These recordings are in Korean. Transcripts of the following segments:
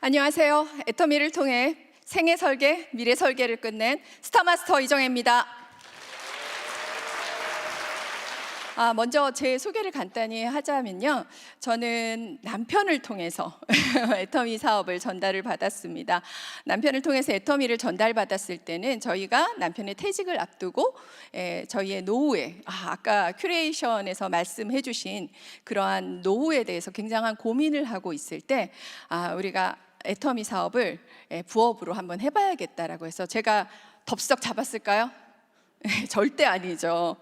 안녕하세요. 애터미를 통해 생애 설계, 미래 설계를 끝낸 스타마스터 이정혜입니다. 먼저 제 소개를 간단히 하자면요. 저는 남편을 통해서 애터미 사업을 전달을 받았습니다. 남편을 통해서 애터미를 전달받았을 때는 저희가 남편의 퇴직을 앞두고 저희의 노후에 아까 큐레이션에서 말씀해 주신 그러한 노후에 대해서 굉장한 고민을 하고 있을 때 우리가 애터미 사업을 부업으로 한번 해봐야겠다라고 해서 제가 덥석 잡았을까요? 절대 아니죠.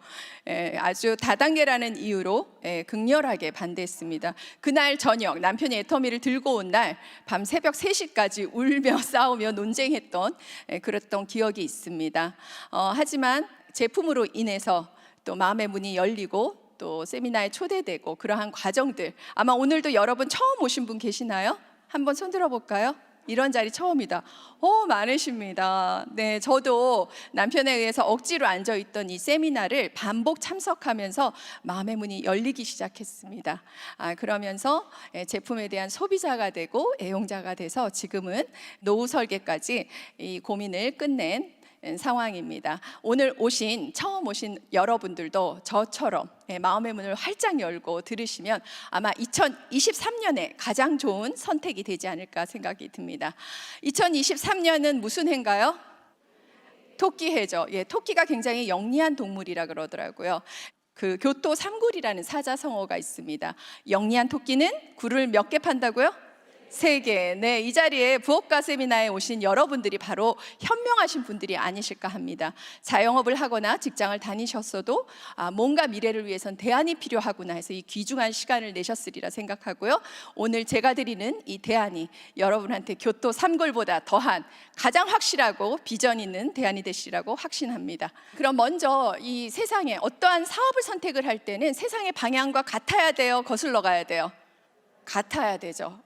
아주 다단계라는 이유로 극렬하게 반대했습니다. 그날 저녁 남편이 애터미를 들고 온 날 밤 새벽 3시까지 울며 싸우며 논쟁했던 그랬던 기억이 있습니다. 하지만 제품으로 인해서 또 마음의 문이 열리고 또 세미나에 초대되고 그러한 과정들, 아마 오늘도 여러분 처음 오신 분 계시나요? 한번 손 들어볼까요? 이런 자리 처음이다. 많으십니다. 네, 저도 남편에 의해서 억지로 앉아있던 이 세미나를 반복 참석하면서 마음의 문이 열리기 시작했습니다. 그러면서 제품에 대한 소비자가 되고 애용자가 돼서 지금은 노후 설계까지 이 고민을 끝낸 상황입니다. 오늘 처음 오신 여러분들도 저처럼 마음의 문을 활짝 열고 들으시면 아마 2023년에 가장 좋은 선택이 되지 않을까 생각이 듭니다. 2023년은 무슨 해인가요? 토끼해죠. 토끼가 굉장히 영리한 동물이라 그러더라고요. 그 교토 삼굴이라는 사자성어가 있습니다. 영리한 토끼는 굴을 몇 개 판다고요? 3개. 네, 이 자리에 부업가 세미나에 오신 여러분들이 바로 현명하신 분들이 아니실까 합니다. 자영업을 하거나 직장을 다니셨어도 뭔가 미래를 위해선 대안이 필요하구나 해서 이 귀중한 시간을 내셨으리라 생각하고요. 오늘 제가 드리는 이 대안이 여러분한테 교토 삼굴보다 더한 가장 확실하고 비전 있는 대안이 되시라고 확신합니다. 그럼 먼저 이 세상에 어떠한 사업을 선택을 할 때는 세상의 방향과 같아야 돼요? 거슬러 가야 돼요? 같아야 되죠.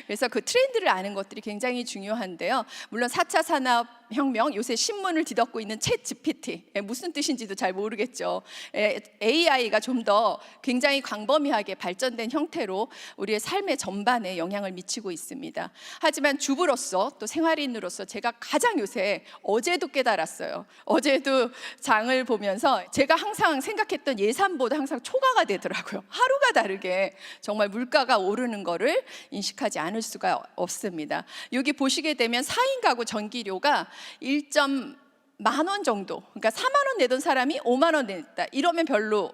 그래서 그 트렌드를 아는 것들이 굉장히 중요한데요. 물론 4차 산업혁명, 요새 신문을 뒤덮고 있는 챗 GPT, 무슨 뜻인지도 잘 모르겠죠. AI가 좀 더 굉장히 광범위하게 발전된 형태로 우리의 삶의 전반에 영향을 미치고 있습니다. 하지만 주부로서 또 생활인으로서 제가 가장 요새 어제도 깨달았어요. 어제도 장을 보면서 제가 항상 생각했던 예산보다 항상 초과가 되더라고요. 하루가 다르게 정말 물가가 오르는 거를 인식하지 않을 수가 없습니다. 여기 보시게 되면 4인 가구 전기료가 1.1만 원 정도, 그러니까 4만 원 내던 사람이 5만 원 냈다. 이러면 별로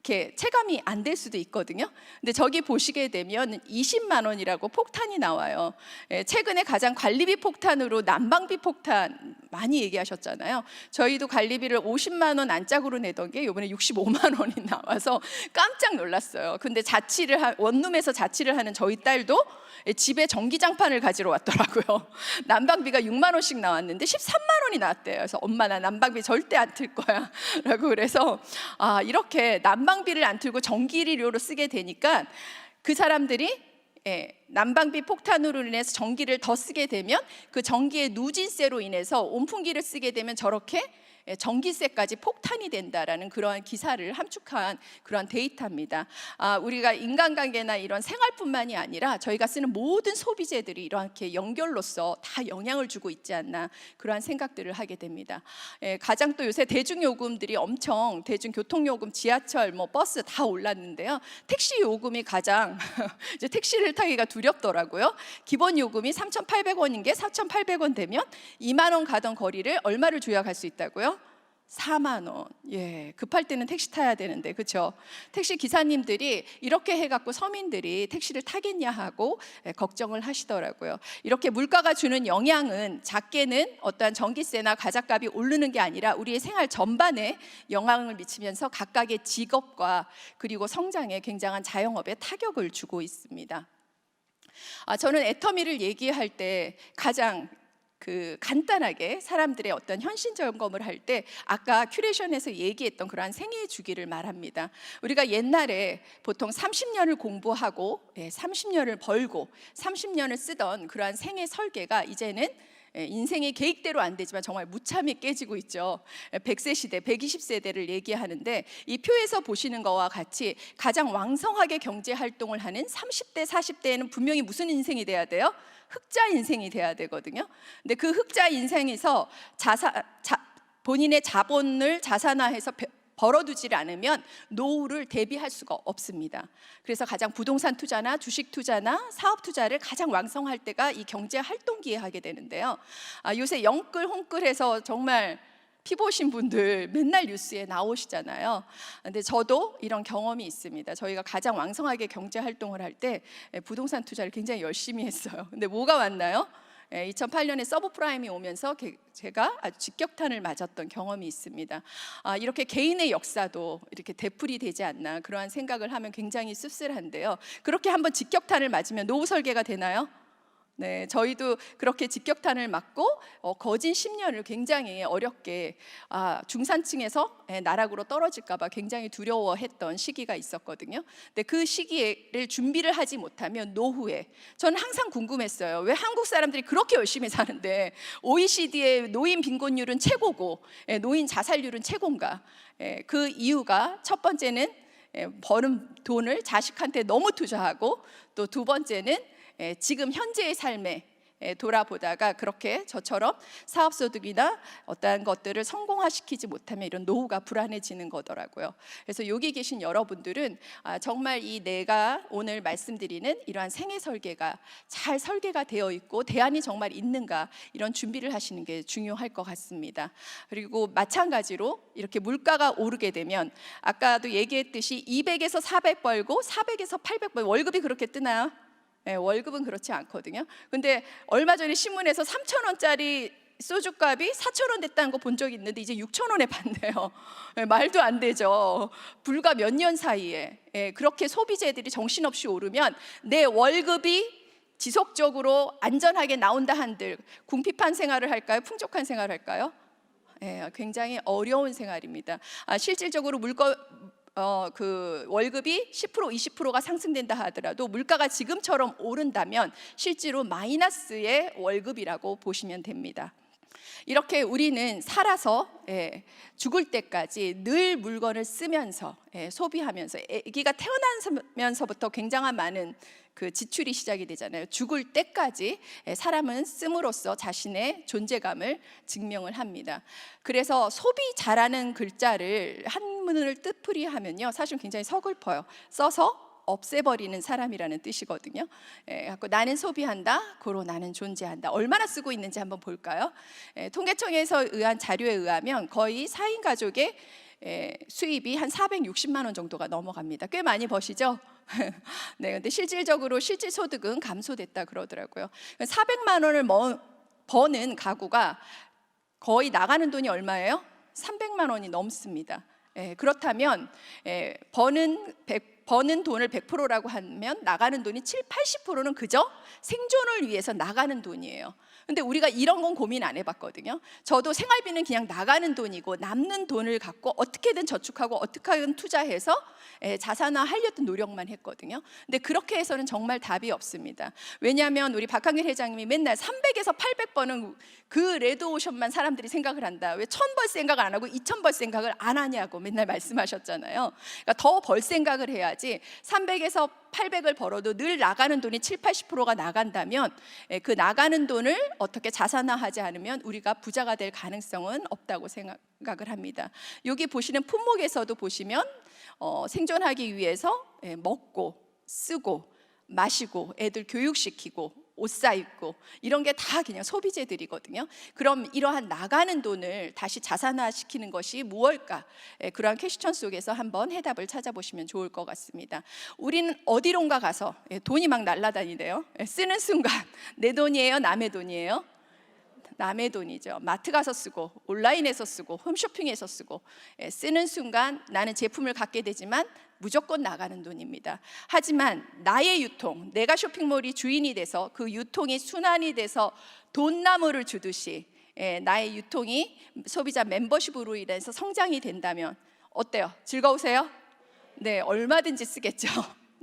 이렇게 체감이 안 될 수도 있거든요. 근데 저기 보시게 되면 20만 원이라고 폭탄이 나와요. 최근에 가장 관리비 폭탄으로 난방비 폭탄 많이 얘기하셨잖아요. 저희도 관리비를 50만 원 안짝으로 내던 게 이번에 65만 원이 나와서 깜짝 놀랐어요. 근데 원룸에서 자취를 하는 저희 딸도 집에 전기장판을 가지러 왔더라고요. 난방비가 6만 원씩 나왔는데 13만 원이 나왔대요. 그래서 엄마, 나 난방비 절대 안 틀 거야 라고. 그래서 이렇게 난방비를 안 틀고 전기료로 쓰게 되니까 그 사람들이 난방비 폭탄으로 인해서 전기를 더 쓰게 되면 그 전기의 누진세로 인해서 온풍기를 쓰게 되면 저렇게 전기세까지 폭탄이 된다라는 그러한 기사를 함축한 그러한 데이터입니다. 우리가 인간관계나 이런 생활뿐만이 아니라 저희가 쓰는 모든 소비재들이 이렇게 연결로서 다 영향을 주고 있지 않나, 그러한 생각들을 하게 됩니다. 가장 또 요새 대중요금들이 엄청, 대중교통요금, 지하철, 버스 다 올랐는데요. 택시 요금이 가장 이제 택시를 타기가 두렵더라고요. 기본 요금이 3,800원인 게 4,800원 되면 2만 원 가던 거리를 얼마를 줘야 갈 수 있다고요? 4만 원. 급할 때는 택시 타야 되는데, 그렇죠? 택시 기사님들이 이렇게 해갖고 서민들이 택시를 타겠냐 하고 걱정을 하시더라고요. 이렇게 물가가 주는 영향은 작게는 어떠한 전기세나 가자값이 오르는 게 아니라 우리의 생활 전반에 영향을 미치면서 각각의 직업과 그리고 성장에 굉장한 자영업에 타격을 주고 있습니다. 저는 애터미를 얘기할 때 가장 간단하게 사람들의 어떤 현실 점검을 할 때 아까 큐레이션에서 얘기했던 그러한 생애 주기를 말합니다. 우리가 옛날에 보통 30년을 공부하고 30년을 벌고 30년을 쓰던 그러한 생애 설계가 이제는 인생이 계획대로 안 되지만 정말 무참히 깨지고 있죠. 100세 시대, 120세대를 얘기하는데 이 표에서 보시는 거와 같이 가장 왕성하게 경제 활동을 하는 30대, 40대에는 분명히 무슨 인생이 돼야 돼요? 흑자 인생이 돼야 되거든요. 근데 그 흑자 인생에서 본인의 자본을 자산화해서 벌어두질 않으면 노후를 대비할 수가 없습니다. 그래서 가장 부동산 투자나 주식 투자나 사업 투자를 가장 왕성할 때가 이 경제 활동기에 하게 되는데요. 요새 영끌 홍끌해서 정말 피 보신 분들 맨날 뉴스에 나오시잖아요. 근데 저도 이런 경험이 있습니다. 저희가 가장 왕성하게 경제 활동을 할 때 부동산 투자를 굉장히 열심히 했어요. 근데 뭐가 왔나요? 2008년에 서브프라임이 오면서 제가 아주 직격탄을 맞았던 경험이 있습니다. 이렇게 개인의 역사도 이렇게 되풀이 되지 않나 그러한 생각을 하면 굉장히 씁쓸한데요. 그렇게 한번 직격탄을 맞으면 노후 설계가 되나요? 네, 저희도 그렇게 직격탄을 맞고 거진 10년을 굉장히 어렵게 중산층에서 나락으로 떨어질까 봐 굉장히 두려워했던 시기가 있었거든요. 근데 그 시기를 준비를 하지 못하면 노후에 저는 항상 궁금했어요. 왜 한국 사람들이 그렇게 열심히 사는데 OECD의 노인 빈곤율은 최고고 노인 자살률은 최고인가? 그 이유가 첫 번째는 버는 돈을 자식한테 너무 투자하고 또 두 번째는 지금 현재의 삶에 돌아보다가 그렇게 저처럼 사업소득이나 어떠한 것들을 성공화시키지 못하면 이런 노후가 불안해지는 거더라고요. 그래서 여기 계신 여러분들은 정말 이 내가 오늘 말씀드리는 이러한 생애 설계가 잘 설계가 되어 있고 대안이 정말 있는가 이런 준비를 하시는 게 중요할 것 같습니다. 그리고 마찬가지로 이렇게 물가가 오르게 되면 아까도 얘기했듯이 200에서 400 벌고 400에서 800 벌고 월급이 그렇게 뜨나요? 월급은 그렇지 않거든요. 근데 얼마 전에 신문에서 3,000원짜리 소주값이 4,000원 됐다는 거 본 적이 있는데 이제 6,000원에 판대요. 말도 안 되죠. 불과 몇 년 사이에 그렇게 소비재들이 정신없이 오르면 내 월급이 지속적으로 안전하게 나온다 한들 궁핍한 생활을 할까요? 풍족한 생활을 할까요? 굉장히 어려운 생활입니다. 실질적으로 그 월급이 10% 20%가 상승된다 하더라도 물가가 지금처럼 오른다면 실제로 마이너스의 월급이라고 보시면 됩니다. 이렇게 우리는 살아서 죽을 때까지 늘 물건을 쓰면서 소비하면서 아기가 태어나면서부터 굉장한 많은 그 지출이 시작이 되잖아요. 죽을 때까지 사람은 씀으로써 자신의 존재감을 증명을 합니다. 그래서 소비 잘하는 글자를 한문을 뜻풀이 하면요 사실 굉장히 서글퍼요. 써서 없애버리는 사람이라는 뜻이거든요. 나는 소비한다, 고로 나는 존재한다. 얼마나 쓰고 있는지 한번 볼까요? 통계청에서 의한 자료에 의하면 거의 4인 가족의 수입이 한 460만 원 정도가 넘어갑니다. 꽤 많이 버시죠? 네, 근데 실질적으로 실질 소득은 감소됐다 그러더라고요. 400만 원을 버는 가구가 거의 나가는 돈이 얼마예요? 300만 원이 넘습니다. 그렇다면 버는 돈을 100%라고 하면 나가는 돈이 80%는 그저 생존을 위해서 나가는 돈이에요. 근데 우리가 이런 건 고민 안 해봤거든요. 저도 생활비는 그냥 나가는 돈이고 남는 돈을 갖고 어떻게든 저축하고 어떻게든 투자해서 자산화 하려던 노력만 했거든요. 근데 그렇게 해서는 정말 답이 없습니다. 왜냐하면 우리 박한길 회장님이 맨날 300에서 800번은 그 레드오션만 사람들이 생각을 한다. 왜 1000벌 생각을 안 하고 2000벌 생각을 안 하냐고 맨날 말씀하셨잖아요. 그러니까 더 벌 생각을 해야지 300에서 800을 벌어도 늘 나가는 돈이 70~80%가 나간다면 그 나가는 돈을 어떻게 자산화하지 않으면 우리가 부자가 될 가능성은 없다고 생각을 합니다. 여기 보시는 품목에서도 보시면 생존하기 위해서 먹고 쓰고 마시고 애들 교육시키고 옷 사입고 이런 게 다 그냥 소비재들이거든요. 그럼 이러한 나가는 돈을 다시 자산화시키는 것이 무엇일까? 그러한 퀘스천 속에서 한번 해답을 찾아보시면 좋을 것 같습니다. 우리는 어디론가 가서 돈이 막 날아다니네요. 쓰는 순간 내 돈이에요? 남의 돈이에요? 남의 돈이죠. 마트 가서 쓰고 온라인에서 쓰고 홈쇼핑에서 쓰고 쓰는 순간 나는 제품을 갖게 되지만 무조건 나가는 돈입니다. 하지만 나의 유통, 내가 쇼핑몰이 주인이 돼서 그 유통이 순환이 돼서 돈나무를 주듯이 나의 유통이 소비자 멤버십으로 인해서 성장이 된다면 어때요? 즐거우세요? 네, 얼마든지 쓰겠죠.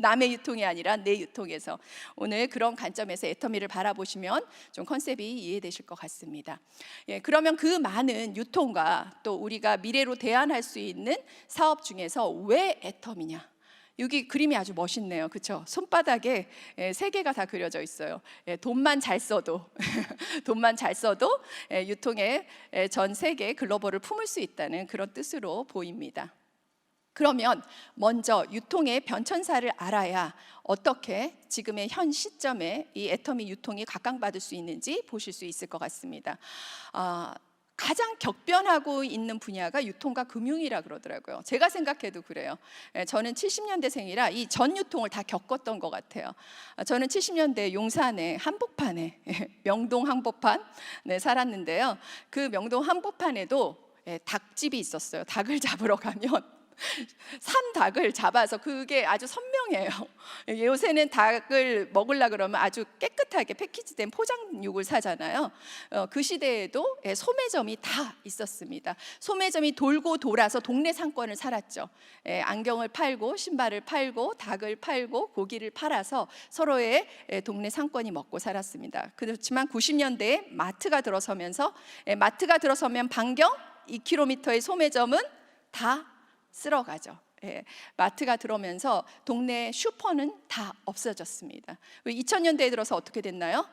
남의 유통이 아니라 내 유통에서. 오늘 그런 관점에서 애터미를 바라보시면 좀 컨셉이 이해되실 것 같습니다. 그러면 그 많은 유통과 또 우리가 미래로 대안할 수 있는 사업 중에서 왜 애터미냐? 여기 그림이 아주 멋있네요. 그렇죠? 손바닥에 세 개가 다 그려져 있어요. 돈만 잘 써도 돈만 잘 써도 유통의 전 세계 글로벌을 품을 수 있다는 그런 뜻으로 보입니다. 그러면 먼저 유통의 변천사를 알아야 어떻게 지금의 현 시점에 이 애터미 유통이 각광받을 수 있는지 보실 수 있을 것 같습니다. 가장 격변하고 있는 분야가 유통과 금융이라 그러더라고요. 제가 생각해도 그래요. 저는 70년대생이라 이 전 유통을 다 겪었던 것 같아요. 저는 70년대 용산의 한복판에 명동 한복판 살았는데요. 그 명동 한복판에도 닭집이 있었어요. 닭을 잡으러 가면 산 닭을 잡아서, 그게 아주 선명해요. 요새는 닭을 먹으려 그러면 아주 깨끗하게 패키지된 포장육을 사잖아요. 그 시대에도 소매점이 다 있었습니다. 소매점이 돌고 돌아서 동네 상권을 살았죠. 안경을 팔고 신발을 팔고 닭을 팔고 고기를 팔아서 서로의 동네 상권이 먹고 살았습니다. 그렇지만 90년대에 마트가 들어서면 반경 2km의 소매점은 다 쓸어가죠. 마트가 들어오면서 동네 슈퍼는 다 없어졌습니다. 2000년대에 들어서 어떻게 됐나요?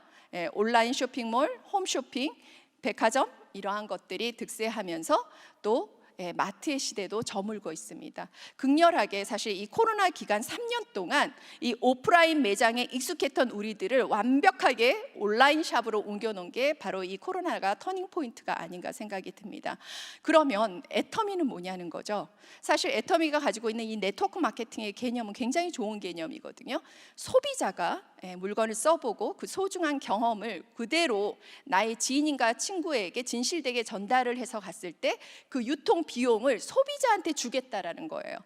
온라인 쇼핑몰, 홈쇼핑, 백화점 이러한 것들이 득세하면서 또 마트의 시대도 저물고 있습니다. 극렬하게 사실 이 코로나 기간 3년 동안 이 오프라인 매장에 익숙했던 우리들을 완벽하게 온라인 샵으로 옮겨놓은 게 바로 이 코로나가 터닝 포인트가 아닌가 생각이 듭니다. 그러면 애터미는 뭐냐는 거죠. 사실 애터미가 가지고 있는 이 네트워크 마케팅의 개념은 굉장히 좋은 개념이거든요. 소비자가 물건을 써보고 그 소중한 경험을 그대로 나의 지인인가 친구에게 진실되게 전달을 해서 갔을 때 그 유통 비용을 소비자한테 주겠다라는 거예요.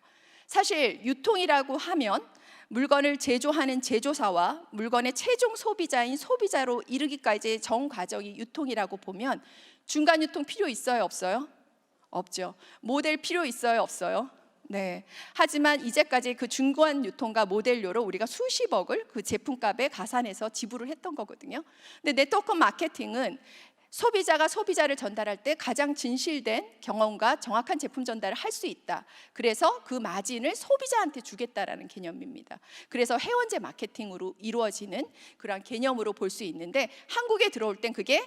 사실 유통이라고 하면 물건을 제조하는 제조사와 물건의 최종 소비자인 소비자로 이르기까지의 전 과정이 유통이라고 보면 중간 유통 필요 있어요, 없어요? 없죠. 모델 필요 있어요, 없어요? 네. 하지만 이제까지 그 중간 유통과 모델료로 우리가 수십억을 그 제품값에 가산해서 지불을 했던 거거든요. 근데 네트워크 마케팅은 소비자가 소비자를 전달할 때 가장 진실된 경험과 정확한 제품 전달을 할 수 있다. 그래서 그 마진을 소비자한테 주겠다라는 개념입니다. 그래서 회원제 마케팅으로 이루어지는 그런 개념으로 볼 수 있는데, 한국에 들어올 땐 그게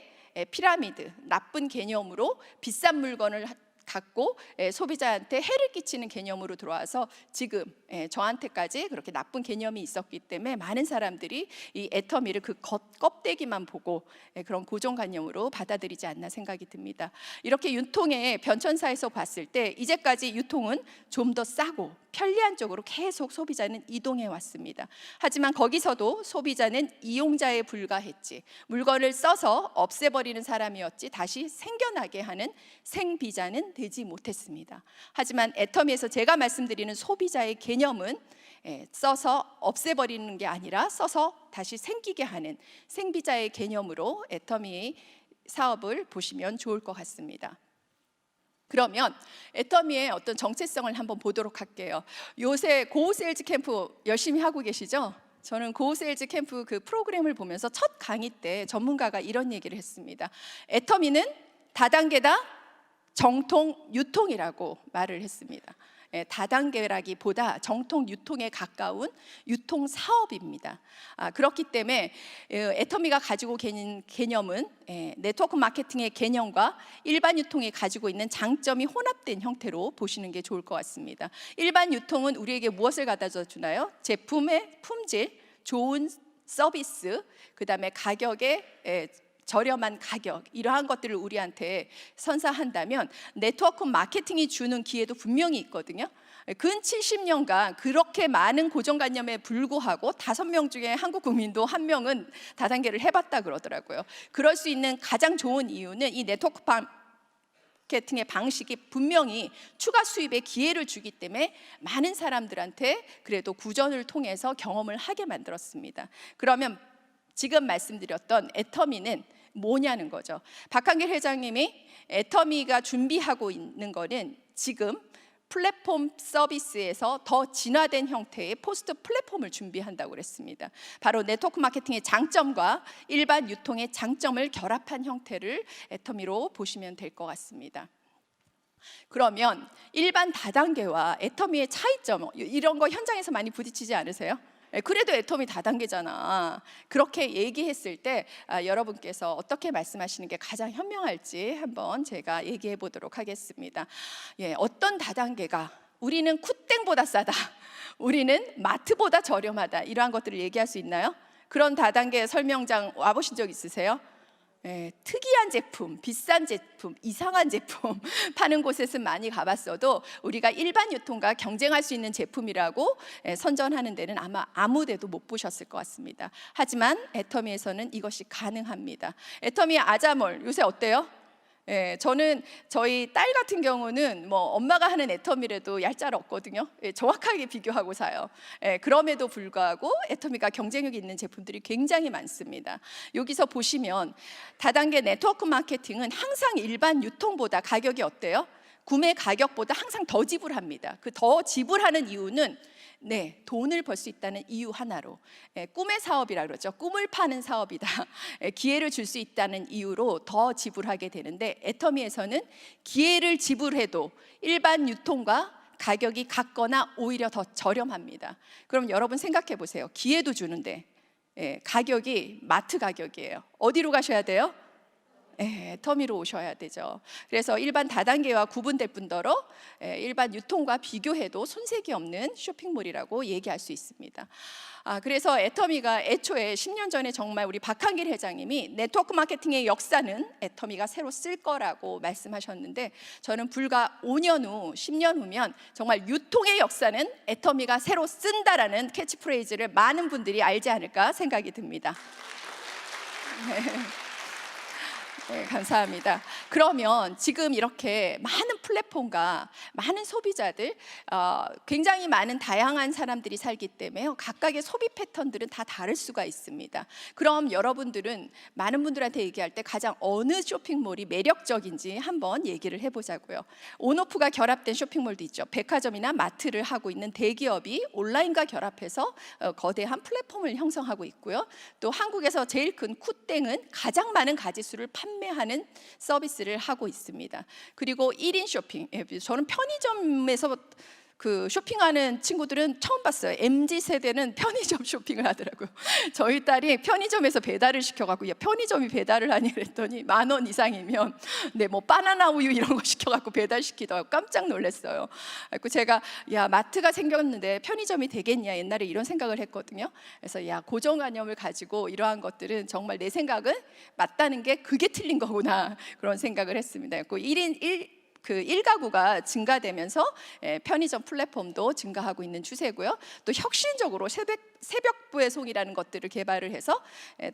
피라미드, 나쁜 개념으로 비싼 물건을 갖고 소비자한테 해를 끼치는 개념으로 들어와서 지금 저한테까지 그렇게 나쁜 개념이 있었기 때문에 많은 사람들이 이 애터미를 그 껍데기만 보고 그런 고정관념으로 받아들이지 않나 생각이 듭니다. 이렇게 유통의 변천사에서 봤을 때 이제까지 유통은 좀 더 싸고 편리한 쪽으로 계속 소비자는 이동해 왔습니다. 하지만 거기서도 소비자는 이용자에 불과했지, 물건을 써서 없애버리는 사람이었지 다시 생겨나게 하는 생비자는 되지 못했습니다. 하지만 애터미에서 제가 말씀드리는 소비자의 개념은 써서 없애버리는 게 아니라 써서 다시 생기게 하는 생비자의 개념으로 애터미 사업을 보시면 좋을 것 같습니다. 그러면 애터미의 어떤 정체성을 한번 보도록 할게요. 요새 고세일즈 캠프 열심히 하고 계시죠? 저는 고세일즈 캠프 그 프로그램을 보면서 첫 강의 때 전문가가 이런 얘기를 했습니다. 애터미는 다단계다 정통 유통이라고 말을 했습니다. 다단계라기보다 정통 유통에 가까운 유통 사업입니다. 그렇기 때문에 애터미가 가지고 계신 개념은 네트워크 마케팅의 개념과 일반 유통이 가지고 있는 장점이 혼합된 형태로 보시는 게 좋을 것 같습니다. 일반 유통은 우리에게 무엇을 갖다 주나요? 제품의 품질, 좋은 서비스, 그 다음에 가격의 저렴한 가격, 이러한 것들을 우리한테 선사한다면 네트워크 마케팅이 주는 기회도 분명히 있거든요. 근 70년간 그렇게 많은 고정관념에 불구하고 5명 중에 한국 국민도 1명은 다단계를 해봤다 그러더라고요. 그럴 수 있는 가장 좋은 이유는 이 네트워크 마케팅의 방식이 분명히 추가 수입의 기회를 주기 때문에 많은 사람들한테 그래도 구전을 통해서 경험을 하게 만들었습니다. 그러면 지금 말씀드렸던 애터미는 뭐냐는 거죠. 박한길 회장님이 애터미가 준비하고 있는 거는 지금 플랫폼 서비스에서 더 진화된 형태의 포스트 플랫폼을 준비한다고 그랬습니다. 바로 네트워크 마케팅의 장점과 일반 유통의 장점을 결합한 형태를 애터미로 보시면 될 것 같습니다. 그러면 일반 다단계와 애터미의 차이점, 이런 거 현장에서 많이 부딪히지 않으세요? 그래도 애터미 다단계잖아. 그렇게 얘기했을 때 여러분께서 어떻게 말씀하시는 게 가장 현명할지 한번 제가 얘기해 보도록 하겠습니다. 어떤 다단계가 우리는 쿠땡보다 싸다, 우리는 마트보다 저렴하다, 이러한 것들을 얘기할 수 있나요? 그런 다단계 설명장 와보신 적 있으세요? 특이한 제품, 비싼 제품, 이상한 제품 파는 곳에서 많이 가봤어도 우리가 일반 유통과 경쟁할 수 있는 제품이라고 선전하는 데는 아마 아무 데도 못 보셨을 것 같습니다. 하지만 애터미에서는 이것이 가능합니다. 애터미의 아자몰 요새 어때요? 저는 저희 딸 같은 경우는 뭐 엄마가 하는 애터미라도 얄짤 없거든요. 정확하게 비교하고 사요. 그럼에도 불구하고 애터미가 경쟁력이 있는 제품들이 굉장히 많습니다. 여기서 보시면 다단계 네트워크 마케팅은 항상 일반 유통보다 가격이 어때요? 구매 가격보다 항상 더 지불합니다. 그 더 지불하는 이유는 돈을 벌 수 있다는 이유 하나로, 꿈의 사업이라 그러죠. 꿈을 파는 사업이다. 기회를 줄 수 있다는 이유로 더 지불하게 되는데, 애터미에서는 기회를 지불해도 일반 유통과 가격이 같거나 오히려 더 저렴합니다. 그럼 여러분 생각해 보세요. 기회도 주는데 가격이 마트 가격이에요. 어디로 가셔야 돼요? 애터미로 오셔야 되죠. 그래서 일반 다단계와 구분될 뿐더러 일반 유통과 비교해도 손색이 없는 쇼핑몰이라고 얘기할 수 있습니다. 그래서 애터미가 애초에 10년 전에 정말 우리 박한길 회장님이 네트워크 마케팅의 역사는 애터미가 새로 쓸 거라고 말씀하셨는데, 저는 불과 5년 후, 10년 후면 정말 유통의 역사는 애터미가 새로 쓴다라는 캐치프레이즈를 많은 분들이 알지 않을까 생각이 듭니다. 감사합니다. 그러면 지금 이렇게 많은 플랫폼과 많은 소비자들, 굉장히 많은 다양한 사람들이 살기 때문에 각각의 소비 패턴들은 다 다를 수가 있습니다. 그럼 여러분들은 많은 분들한테 얘기할 때 가장 어느 쇼핑몰이 매력적인지 한번 얘기를 해보자고요. 온오프가 결합된 쇼핑몰도 있죠. 백화점이나 마트를 하고 있는 대기업이 온라인과 결합해서 거대한 플랫폼을 형성하고 있고요. 또 한국에서 제일 큰 쿠땡은 가장 많은 가짓수를 판매하는 서비스를 하고 있습니다. 그리고 1인 쇼핑, 저는 편의점에서 쇼핑하는 친구들은 처음 봤어요. MZ세대는 편의점 쇼핑을 하더라고요. 저희 딸이 편의점에서 배달을 시켜갖고, 야, 편의점이 배달을 하니 그랬더니 10,000원 이상이면 뭐 바나나 우유 이런 거 시켜갖고 배달시키더라고요. 깜짝 놀랐어요. 그래서 제가 마트가 생겼는데 편의점이 되겠냐, 옛날에 이런 생각을 했거든요. 그래서 고정관념을 가지고 이러한 것들은 정말 내 생각은 맞다는 게 그게 틀린 거구나, 그런 생각을 했습니다. 1인 1가구가 증가되면서 편의점 플랫폼도 증가하고 있는 추세고요. 또 혁신적으로 새벽 배송이라는 것들을 개발을 해서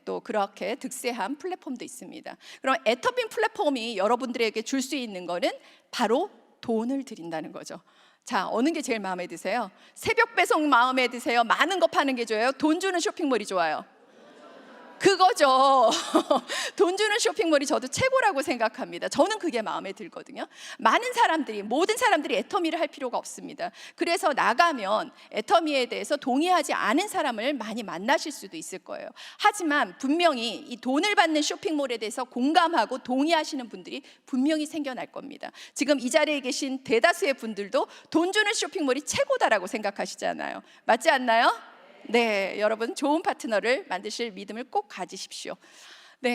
또 그렇게 득세한 플랫폼도 있습니다. 그럼 애터미 플랫폼이 여러분들에게 줄 수 있는 거는 바로 돈을 드린다는 거죠. 자, 어느 게 제일 마음에 드세요? 새벽 배송 마음에 드세요? 많은 거 파는 게 좋아요? 돈 주는 쇼핑몰이 좋아요? 그거죠. 돈 주는 쇼핑몰이 저도 최고라고 생각합니다. 저는 그게 마음에 들거든요. 모든 사람들이 애터미를 할 필요가 없습니다. 그래서 나가면 애터미에 대해서 동의하지 않은 사람을 많이 만나실 수도 있을 거예요. 하지만 분명히 이 돈을 받는 쇼핑몰에 대해서 공감하고 동의하시는 분들이 분명히 생겨날 겁니다. 지금 이 자리에 계신 대다수의 분들도 돈 주는 쇼핑몰이 최고다라고 생각하시잖아요. 맞지 않나요? 네, 여러분 좋은 파트너를 만드실 믿음을 꼭 가지십시오.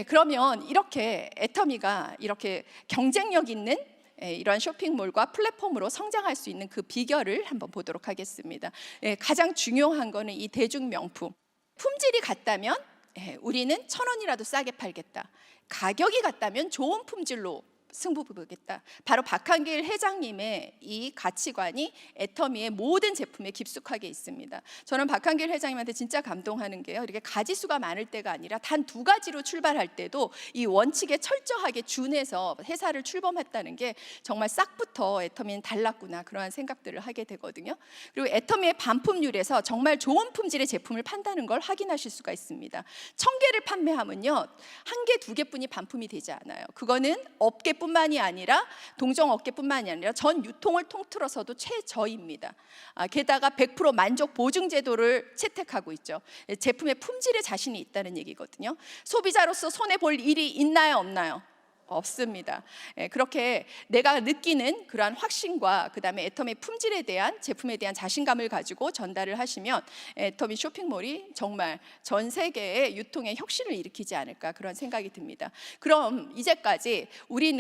그러면 이렇게 애터미가 이렇게 경쟁력 있는 이러한 쇼핑몰과 플랫폼으로 성장할 수 있는 그 비결을 한번 보도록 하겠습니다. 가장 중요한 거는 이 대중 명품. 품질이 같다면 우리는 1,000원이라도 싸게 팔겠다. 가격이 같다면 좋은 품질로 승부 보겠다. 바로 박한길 회장님의 이 가치관이 애터미의 모든 제품에 깊숙하게 있습니다. 저는 박한길 회장님한테 진짜 감동하는 게요, 이렇게 가지수가 많을 때가 아니라 단 2가지로 출발할 때도 이 원칙에 철저하게 준해서 회사를 출범했다는 게 정말 싹부터 애터미는 달랐구나, 그러한 생각들을 하게 되거든요. 그리고 애터미의 반품률에서 정말 좋은 품질의 제품을 판다는 걸 확인하실 수가 있습니다. 1,000개를 판매하면요, 1개, 2개뿐이 반품이 되지 않아요. 그거는 업계뿐 업계뿐만이 아니라 동종 업계뿐만이 아니라 전 유통을 통틀어서도 최저입니다. 게다가 100% 만족 보증 제도를 채택하고 있죠. 제품의 품질에 자신이 있다는 얘기거든요. 소비자로서 손해 볼 일이 있나요, 없나요? 없습니다. 그렇게 내가 느끼는 그러한 확신과 그다음에 애터미 품질에 대한, 제품에 대한 자신감을 가지고 전달을 하시면 애터미 쇼핑몰이 정말 전 세계의 유통의 혁신을 일으키지 않을까, 그런 생각이 듭니다. 그럼 이제까지 우리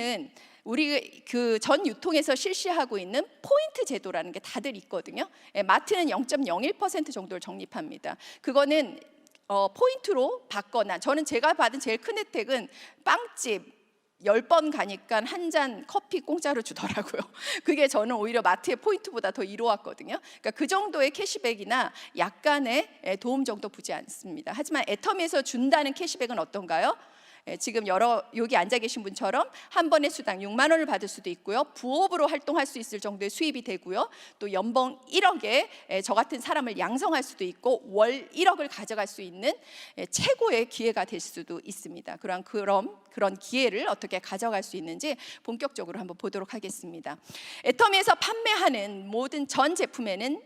그 전 유통에서 실시하고 있는 포인트 제도라는 게 다들 있거든요. 마트는 0.01% 정도를 적립합니다. 그거는 포인트로 받거나, 저는 제가 받은 제일 큰 혜택은 빵집 10번 가니까 한 잔 커피 공짜로 주더라고요. 그게 저는 오히려 마트의 포인트보다 더 이로웠거든요. 그러니까 그 정도의 캐시백이나 약간의 도움 정도 보지 않습니다. 하지만 애터미에서 준다는 캐시백은 어떤가요? 지금 여기 앉아 계신 분처럼 한 번의 수당 6만 원을 받을 수도 있고요. 부업으로 활동할 수 있을 정도의 수입이 되고요. 또 연봉 1억에 저 같은 사람을 양성할 수도 있고 월 1억을 가져갈 수 있는 최고의 기회가 될 수도 있습니다. 그런 기회를 어떻게 가져갈 수 있는지 본격적으로 한번 보도록 하겠습니다. 애터미에서 판매하는 모든 전 제품에는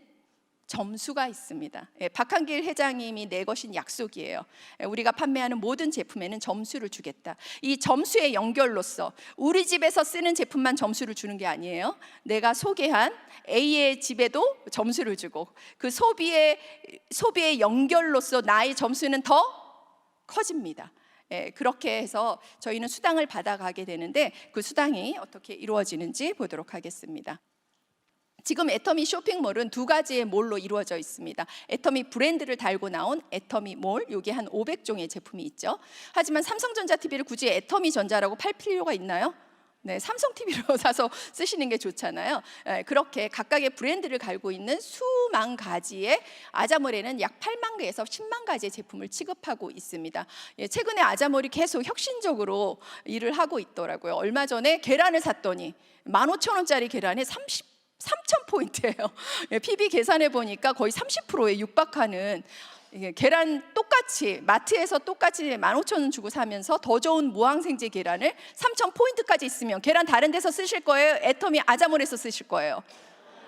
점수가 있습니다. 박한길 회장님이 내거신 약속이에요. 우리가 판매하는 모든 제품에는 점수를 주겠다. 이 점수의 연결로서 우리 집에서 쓰는 제품만 점수를 주는 게 아니에요. 내가 소개한 A의 집에도 점수를 주고, 그 소비의 연결로서 나의 점수는 더 커집니다. 그렇게 해서 저희는 수당을 받아가게 되는데, 그 수당이 어떻게 이루어지는지 보도록 하겠습니다. 지금 애터미 쇼핑몰은 두 가지의 몰로 이루어져 있습니다. 애터미 브랜드를 달고 나온 애터미 몰, 여기 한 500종의 제품이 있죠. 하지만 삼성전자 TV를 굳이 애터미 전자라고 팔 필요가 있나요? 네, 삼성 TV로 사서 쓰시는 게 좋잖아요. 그렇게 각각의 브랜드를 갈고 있는 수만 가지의 아자몰에는 약 8만 개에서 10만 가지의 제품을 취급하고 있습니다. 최근에 아자몰이 계속 혁신적으로 일을 하고 있더라고요. 얼마 전에 계란을 샀더니 15,000원짜리 계란에 3,000포인트예요. PB 계산해 보니까 거의 30%에 육박하는, 계란 똑같이 마트에서 똑같이 15,000원 주고 사면서 더 좋은 무항생제 계란을 3,000포인트까지 있으면 계란 다른 데서 쓰실 거예요? 애터미 아자몰에서 쓰실 거예요?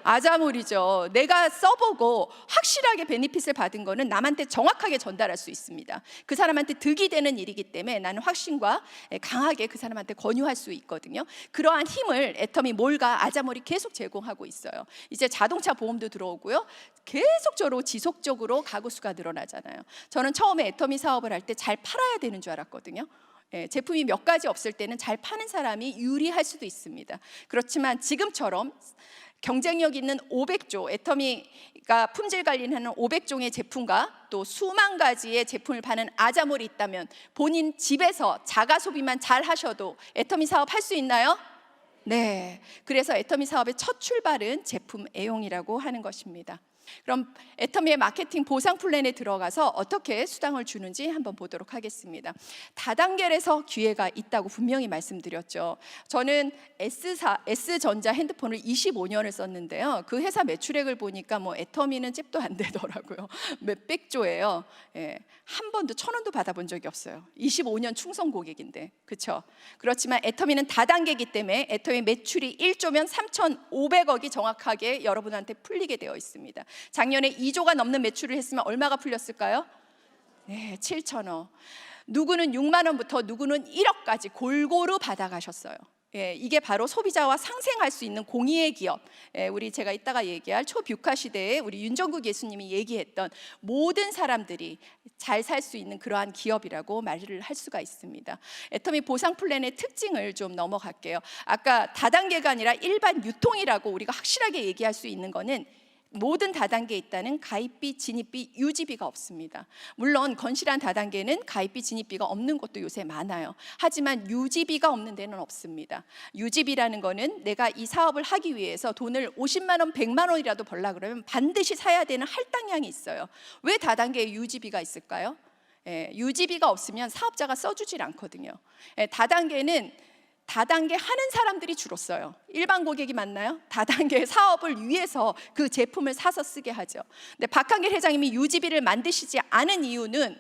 아자몰이죠. 내가 써보고 확실하게 베니핏을 받은 거는 남한테 정확하게 전달할 수 있습니다. 그 사람한테 득이 되는 일이기 때문에 나는 확신과 강하게 그 사람한테 권유할 수 있거든요. 그러한 힘을 애터미 몰과 아자몰이 계속 제공하고 있어요. 이제 자동차 보험도 들어오고요. 계속적으로 지속적으로 가구 수가 늘어나잖아요. 저는 처음에 애터미 사업을 할 때 잘 팔아야 되는 줄 알았거든요. 제품이 몇 가지 없을 때는 잘 파는 사람이 유리할 수도 있습니다. 그렇지만 지금처럼 경쟁력 있는 500조, 애터미가 품질 관리를 하는 500종의 제품과 또 수만 가지의 제품을 파는 아자몰이 있다면 본인 집에서 자가 소비만 잘 하셔도 애터미 사업 할 수 있나요? 네, 그래서 애터미 사업의 첫 출발은 제품 애용이라고 하는 것입니다. 그럼 애터미의 마케팅 보상 플랜에 들어가서 어떻게 수당을 주는지 한번 보도록 하겠습니다. 다단계에서 기회가 있다고 분명히 말씀드렸죠. 저는 S전자 핸드폰을 25년을 썼는데요. 그 회사 매출액을 보니까 애터미는 잽도 안 되더라고요. 몇백조예요. 한 번도 1,000원도 받아본 적이 없어요. 25년 충성 고객인데, 그렇죠? 그렇지만 애터미는 다단계이기 때문에 애터미 매출이 1조면 3,500억이 정확하게 여러분한테 풀리게 되어 있습니다. 작년에 2조가 넘는 매출을 했으면 얼마가 풀렸을까요? 네, 7,000억. 누구는 6만 원부터 누구는 1억까지 골고루 받아가셨어요. 이게 바로 소비자와 상생할 수 있는 공의의 기업. 제가 이따가 얘기할 초뷰카 시대에 우리 윤정국 예수님이 얘기했던 모든 사람들이 잘 살 수 있는 그러한 기업이라고 말을 할 수가 있습니다. 애터미 보상 플랜의 특징을 좀 넘어갈게요. 아까 다단계가 아니라 일반 유통이라고 우리가 확실하게 얘기할 수 있는 거는, 모든 다단계에 있다는 가입비, 진입비, 유지비가 없습니다. 물론 건실한 다단계는 가입비, 진입비가 없는 곳도 요새 많아요. 하지만 유지비가 없는 데는 없습니다. 유지비라는 거는 내가 이 사업을 하기 위해서 돈을 50만 원, 100만 원이라도 벌라 그러면 반드시 사야 되는 할당량이 있어요. 왜 다단계에 유지비가 있을까요? 유지비가 없으면 사업자가 써주질 않거든요. 다단계 하는 사람들이 주로 써요. 일반 고객이 맞나요? 다단계 사업을 위해서 그 제품을 사서 쓰게 하죠. 근데 박한길 회장님이 유지비를 만드시지 않은 이유는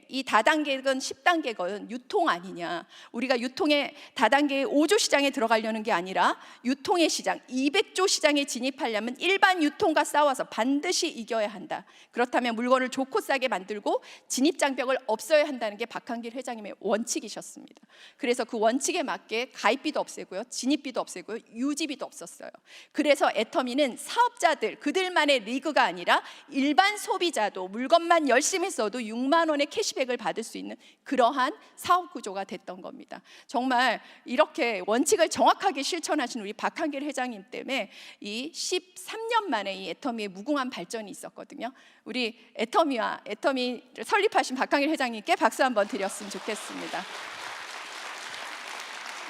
이 다단계건 10단계건 유통 아니냐. 우리가 유통의 다단계의 5조 시장에 들어가려는 게 아니라 유통의 시장 200조 시장에 진입하려면 일반 유통과 싸워서 반드시 이겨야 한다. 그렇다면 물건을 좋고 싸게 만들고 진입 장벽을 없어야 한다는 게 박한길 회장님의 원칙이셨습니다. 그래서 그 원칙에 맞게 가입비도 없애고요, 진입비도 없애고요, 유지비도 없었어요. 그래서 애터미는 사업자들 그들만의 리그가 아니라 일반 소비자도 물건만 열심히 써도 6만 원의 캐시백을 받을 수 있는 그러한 사업 구조가 됐던 겁니다. 정말 이렇게 원칙을 정확하게 실천하신 우리 박한길 회장님 때문에 이 13년 만에 이 애터미의 무궁한 발전이 있었거든요. 우리 애터미를 설립하신 박한길 회장님께 박수 한번 드렸으면 좋겠습니다.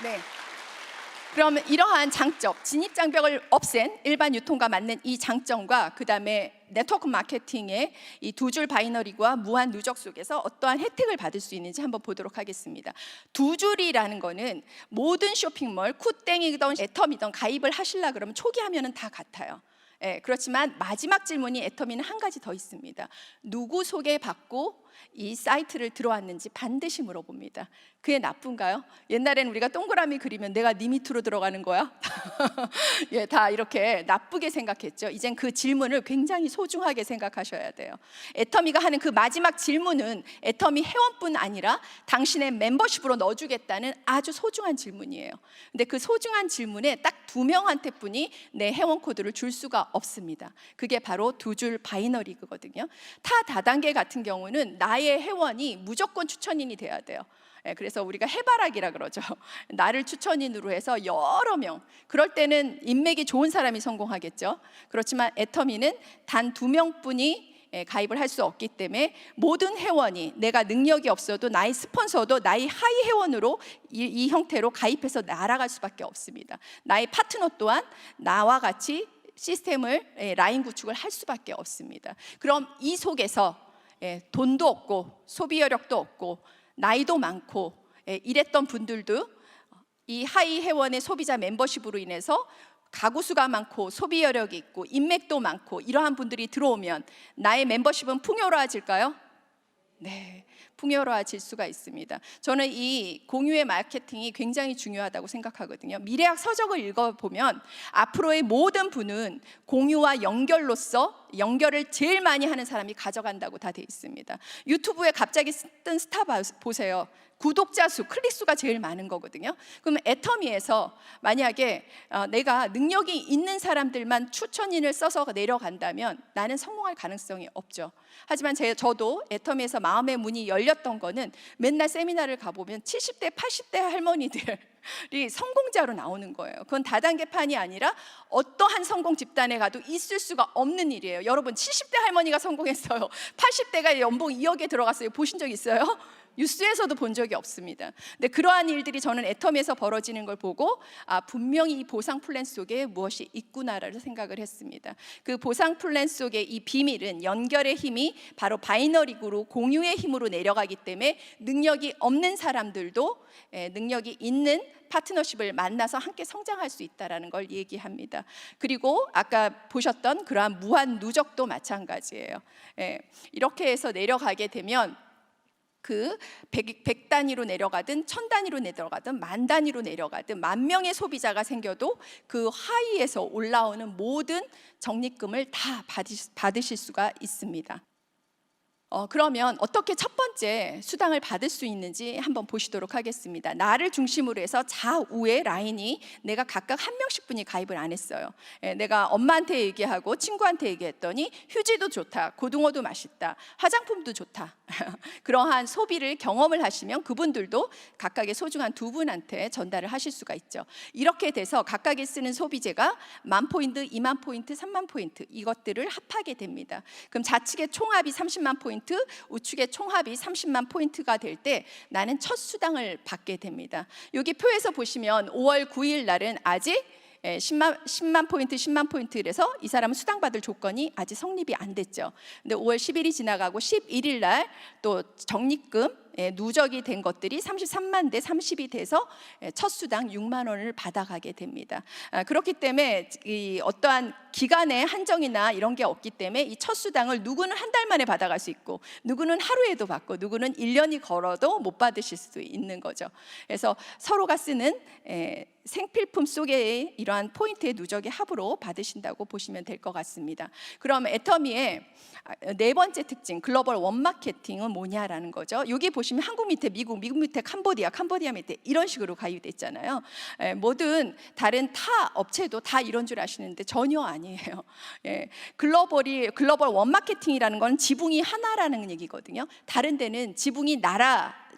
네. 그러면 이러한 장점, 진입 장벽을 없앤 일반 유통과 맞는 이 장점과 그 다음에 네트워크 마케팅의 이 두 줄 바이너리와 무한 누적 속에서 어떠한 혜택을 받을 수 있는지 한번 보도록 하겠습니다. 두 줄이라는 거는 모든 쇼핑몰, 쿠땡이든 애터미든 가입을 하시려 그러면 초기 화면은 다 같아요. 그렇지만 마지막 질문이 애터미는 한 가지 더 있습니다. 누구 소개받고 이 사이트를 들어왔는지 반드시 물어봅니다. 그게 나쁜가요? 옛날에는 우리가 동그라미 그리면 내가 네 밑으로 들어가는 거야? 예, 다 이렇게 나쁘게 생각했죠. 이젠 그 질문을 굉장히 소중하게 생각하셔야 돼요. 애터미가 하는 그 마지막 질문은 애터미 회원뿐 아니라 당신의 멤버십으로 넣어주겠다는 아주 소중한 질문이에요. 근데 그 소중한 질문에 딱 2명한테뿐이 내 회원 코드를 줄 수가 없습니다. 그게 바로 두 줄 바이너리거든요. 타 다단계 같은 경우는 나의 회원이 무조건 추천인이 돼야 돼요. 그래서 우리가 해바라기라 그러죠. 나를 추천인으로 해서 여러 명, 그럴 때는 인맥이 좋은 사람이 성공하겠죠. 그렇지만 애터미는 단 2명뿐이 가입을 할 수 없기 때문에 모든 회원이 내가 능력이 없어도 나의 스폰서도 나의 하위 회원으로 이 형태로 가입해서 날아갈 수밖에 없습니다. 나의 파트너 또한 나와 같이 시스템을 라인 구축을 할 수밖에 없습니다. 그럼 이 속에서 돈도 없고 소비 여력도 없고 나이도 많고 이랬던 분들도 이 하위 회원의 소비자 멤버십으로 인해서 가구 수가 많고 소비 여력이 있고 인맥도 많고 이러한 분들이 들어오면 나의 멤버십은 풍요로워질까요? 네, 풍요로워질 수가 있습니다. 저는 이 공유의 마케팅이 굉장히 중요하다고 생각하거든요. 미래학 서적을 읽어보면 앞으로의 모든 부는 공유와 연결로서 연결을 제일 많이 하는 사람이 가져간다고 다 돼 있습니다. 유튜브에 갑자기 뜬 스타 보세요. 구독자 수, 클릭 수가 제일 많은 거거든요. 그럼 애터미에서 만약에 내가 능력이 있는 사람들만 추천인을 써서 내려간다면 나는 성공할 가능성이 없죠. 하지만 저도 애터미에서 마음의 문이 열렸던 거는 맨날 세미나를 가보면 70대, 80대 할머니들이 성공자로 나오는 거예요. 그건 다단계판이 아니라 어떠한 성공 집단에 가도 있을 수가 없는 일이에요. 여러분 70대 할머니가 성공했어요. 80대가 연봉 2억에 들어갔어요. 보신 적 있어요? 뉴스에서도 본 적이 없습니다. 근데 그러한 일들이 저는 애터미에서 벌어지는 걸 보고 분명히 이 보상 플랜 속에 무엇이 있구나라는 생각을 했습니다. 그 보상 플랜 속의 이 비밀은 연결의 힘이 바로 바이너리그로 공유의 힘으로 내려가기 때문에 능력이 없는 사람들도 능력이 있는 파트너십을 만나서 함께 성장할 수 있다는 걸 얘기합니다. 그리고 아까 보셨던 그러한 무한 누적도 마찬가지예요. 이렇게 해서 내려가게 되면 그 100 단위로 내려가든 1000 단위로 내려가든 만 단위로 내려가든 만 명의 소비자가 생겨도 그 하위에서 올라오는 모든 적립금을 다 받으실 수가 있습니다. 그러면 어떻게 첫 번째 수당을 받을 수 있는지 한번 보시도록 하겠습니다. 나를 중심으로 해서 좌우의 라인이 내가 각각 한 명씩 분이 가입을 안 했어요. 내가 엄마한테 얘기하고 친구한테 얘기했더니 휴지도 좋다, 고등어도 맛있다, 화장품도 좋다. 그러한 소비를 경험을 하시면 그분들도 각각의 소중한 두 분한테 전달을 하실 수가 있죠. 이렇게 돼서 각각이 쓰는 소비재가 10,000포인트, 20,000포인트, 30,000포인트 이것들을 합하게 됩니다. 그럼 좌측의 총합이 30만 포인트, 우측의 총합이 30만 포인트가 될 때 나는 첫 수당을 받게 됩니다. 여기 표에서 보시면 5월 9일 날은 아직 10만 포인트, 10만 포인트에서 이 사람은 수당받을 조건이 아직 성립이 안 됐죠. 근데 5월 10일이 지나가고 11일 날 또 적립금 누적이 된 것들이 33만 대 30이 돼서 첫 수당 6만 원을 받아가게 됩니다. 그렇기 때문에 이 어떠한 기간의 한정이나 이런 게 없기 때문에 이 첫 수당을 누구는 한 달 만에 받아갈 수 있고, 누구는 하루에도 받고, 누구는 1년이 걸어도 못 받으실 수도 있는 거죠. 그래서 서로가 쓰는 생필품 속에 이러한 포인트의 누적의 합으로 받으신다고 보시면 될 것 같습니다. 그럼 애터미의 네 번째 특징, 글로벌 원마케팅은 뭐냐라는 거죠. 여기 보시면 한국 밑에 미국, 미국 밑에 캄보디아, 캄보디아 밑에 이런 식으로 가입돼 있잖아요. 모든 다른 타 업체도 다 이런 줄 아시는데 전혀 아니에요. 글로벌 원마케팅이라는 건 지붕이 하나라는 얘기거든요. 다른 데는 지붕이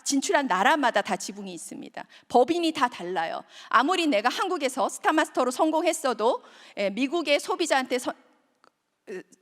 진출한 나라마다 다 지붕이 있습니다. 법인이 다 달라요. 아무리 내가 한국에서 스타마스터로 성공했어도 미국의 소비자한테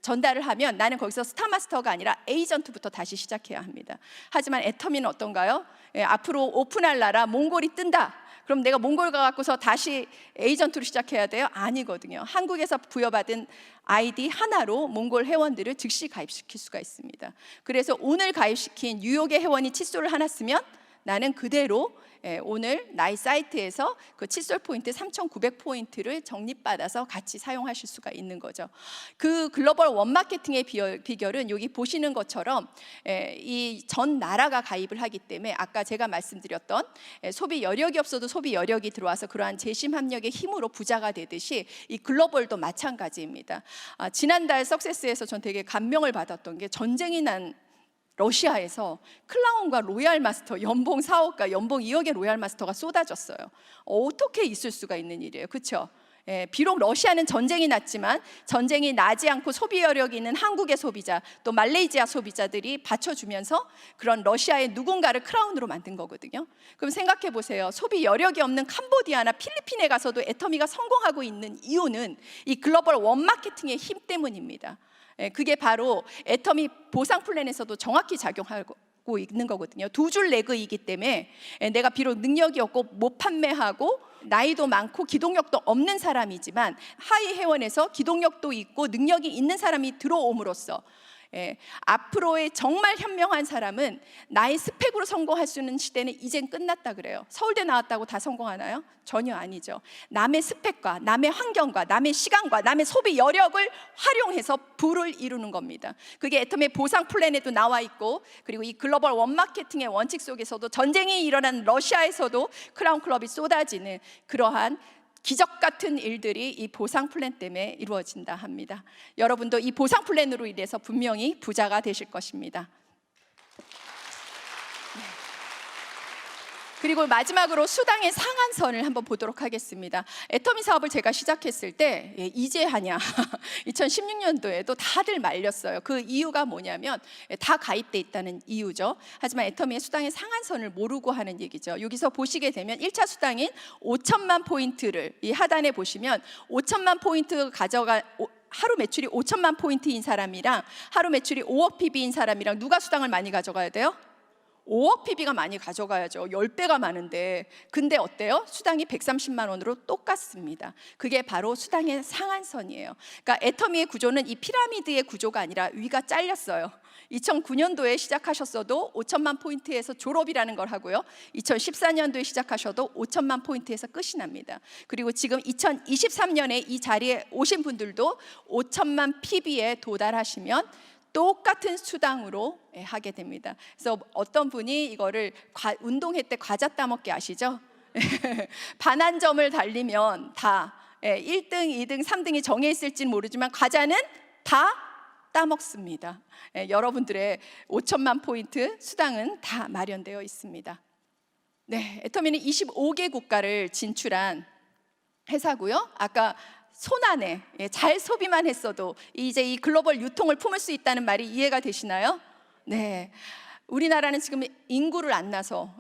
전달을 하면 나는 거기서 스타마스터가 아니라 에이전트부터 다시 시작해야 합니다. 하지만 애터미는 어떤가요? 앞으로 오픈할 나라 몽골이 뜬다. 그럼 내가 몽골 가갖고서 다시 에이전트로 시작해야 돼요? 아니거든요. 한국에서 부여받은 아이디 하나로 몽골 회원들을 즉시 가입시킬 수가 있습니다. 그래서 오늘 가입시킨 뉴욕의 회원이 칫솔을 하나 쓰면 나는 그대로 오늘 나의 사이트에서 그 칫솔 포인트 3,900포인트를 적립받아서 같이 사용하실 수가 있는 거죠. 그 글로벌 원마케팅의 비결은 여기 보시는 것처럼 이 전 나라가 가입을 하기 때문에 아까 제가 말씀드렸던 소비 여력이 없어도 소비 여력이 들어와서 그러한 재심 합력의 힘으로 부자가 되듯이 이 글로벌도 마찬가지입니다. 지난달 석세스에서 전 되게 감명을 받았던 게 전쟁이 난 러시아에서 클라운과 로얄 마스터 연봉 4억과 연봉 2억의 로얄 마스터가 쏟아졌어요. 어떻게 있을 수가 있는 일이에요, 그렇죠? 비록 러시아는 전쟁이 났지만 전쟁이 나지 않고 소비 여력이 있는 한국의 소비자, 또 말레이시아 소비자들이 받쳐주면서 그런 러시아의 누군가를 크라운으로 만든 거거든요. 그럼 생각해 보세요. 소비 여력이 없는 캄보디아나 필리핀에 가서도 애터미가 성공하고 있는 이유는 이 글로벌 원마케팅의 힘 때문입니다. 그게 바로 애터미 보상 플랜에서도 정확히 작용하고 있는 거거든요. 두 줄 레그이기 때문에 내가 비록 능력이 없고 못 판매하고 나이도 많고 기동력도 없는 사람이지만 하위 회원에서 기동력도 있고 능력이 있는 사람이 들어옴으로써 앞으로의 정말 현명한 사람은 나의 스펙으로 성공할 수 있는 시대는 이젠 끝났다 그래요. 서울대 나왔다고 다 성공하나요? 전혀 아니죠. 남의 스펙과 남의 환경과 남의 시간과 남의 소비 여력을 활용해서 부를 이루는 겁니다. 그게 애터미의 보상 플랜에도 나와 있고, 그리고 이 글로벌 원마케팅의 원칙 속에서도 전쟁이 일어난 러시아에서도 크라운 클럽이 쏟아지는 그러한 기적 같은 일들이 이 보상 플랜 때문에 이루어진다 합니다. 여러분도 이 보상 플랜으로 인해서 분명히 부자가 되실 것입니다. 그리고 마지막으로 수당의 상한선을 한번 보도록 하겠습니다. 애터미 사업을 제가 시작했을 때 이제 하냐 2016년도에도 다들 말렸어요. 그 이유가 뭐냐면 다 가입돼 있다는 이유죠. 하지만 애터미의 수당의 상한선을 모르고 하는 얘기죠. 여기서 보시게 되면 1차 수당인 5천만 포인트를 이 하단에 보시면 5천만 포인트 하루 매출이 5천만 포인트인 사람이랑 하루 매출이 5억 PB인 사람이랑 누가 수당을 많이 가져가야 돼요? 5억 PB가 많이 가져가야죠. 10배가 많은데. 근데 어때요? 수당이 130만 원으로 똑같습니다. 그게 바로 수당의 상한선이에요. 그러니까 애터미의 구조는 이 피라미드의 구조가 아니라 위가 잘렸어요. 2009년도에 시작하셨어도 5천만 포인트에서 졸업이라는 걸 하고요. 2014년도에 시작하셔도 5천만 포인트에서 끝이 납니다. 그리고 지금 2023년에 이 자리에 오신 분들도 5천만 PB에 도달하시면 똑같은 수당으로 하게 됩니다. 그래서 어떤 분이 이거를 운동회 때 과자 따먹기 아시죠? 반환점을 달리면 다 1등, 2등, 3등이 정해 있을지는 모르지만 과자는 다 따먹습니다. 여러분들의 5천만 포인트 수당은 다 마련되어 있습니다. 네, 애터미는 25개 국가를 진출한 회사고요. 아까 손안에 잘 소비만 했어도 이제 이 글로벌 유통을 품을 수 있다는 말이 이해가 되시나요? 네, 우리나라는 지금 인구를 안 낳아서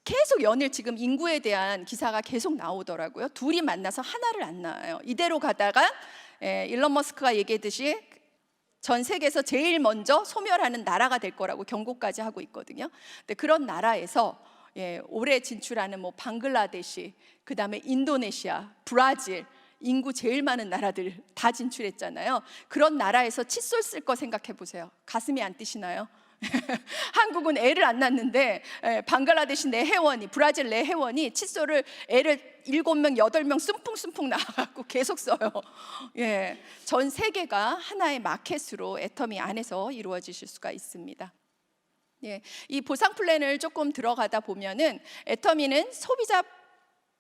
계속 연일 지금 인구에 대한 기사가 계속 나오더라고요. 둘이 만나서 하나를 안 낳아요. 이대로 가다가 일론 머스크가 얘기했듯이 전 세계에서 제일 먼저 소멸하는 나라가 될 거라고 경고까지 하고 있거든요. 근데 그런 나라에서 올해 진출하는 방글라데시, 그 다음에 인도네시아, 브라질, 인구 제일 많은 나라들 다 진출했잖아요. 그런 나라에서 칫솔 쓸 거 생각해 보세요. 가슴이 안 뛰시나요? 한국은 애를 안 낳는데 방글라데시 내 회원이, 브라질 내 회원이 칫솔을 애를 7명, 8명 숨풍숨풍 나가고 계속 써요. 예, 전 세계가 하나의 마켓으로 애터미 안에서 이루어지실 수가 있습니다. 예, 이 보상 플랜을 조금 들어가다 보면은 애터미는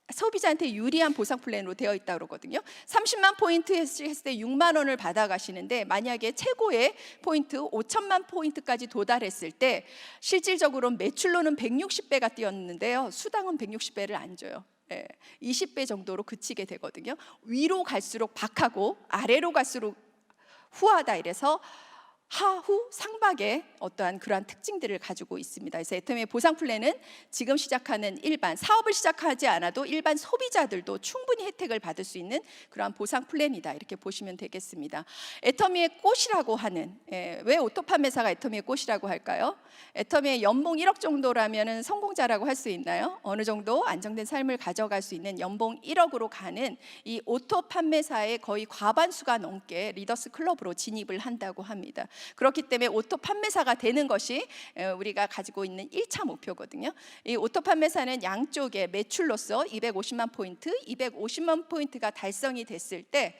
소비자한테 유리한 보상 플랜으로 되어 있다고 그러거든요. 30만 포인트 했을 때 6만 원을 받아가시는데, 만약에 최고의 포인트 5천만 포인트까지 도달했을 때 실질적으로 매출로는 160배가 뛰었는데요, 수당은 160배를 안 줘요. 20배 정도로 그치게 되거든요. 위로 갈수록 박하고 아래로 갈수록 후하다, 이래서 하후 상박의 어떠한 그러한 특징들을 가지고 있습니다. 그래서 애터미의 보상 플랜은 지금 시작하는 일반 사업을 시작하지 않아도 일반 소비자들도 충분히 혜택을 받을 수 있는 그러한 보상 플랜이다, 이렇게 보시면 되겠습니다. 애터미의 꽃이라고 하는, 왜 오토 판매사가 애터미의 꽃이라고 할까요? 애터미의 연봉 1억 정도라면 성공자라고 할 수 있나요? 어느 정도 안정된 삶을 가져갈 수 있는 연봉 1억으로 가는 이 오토 판매사의 거의 과반수가 넘게 리더스 클럽으로 진입을 한다고 합니다. 그렇기 때문에 오토 판매사가 되는 것이 우리가 가지고 있는 1차 목표거든요. 이 오토 판매사는 양쪽에 매출로서 250만 포인트, 250만 포인트가 달성이 됐을 때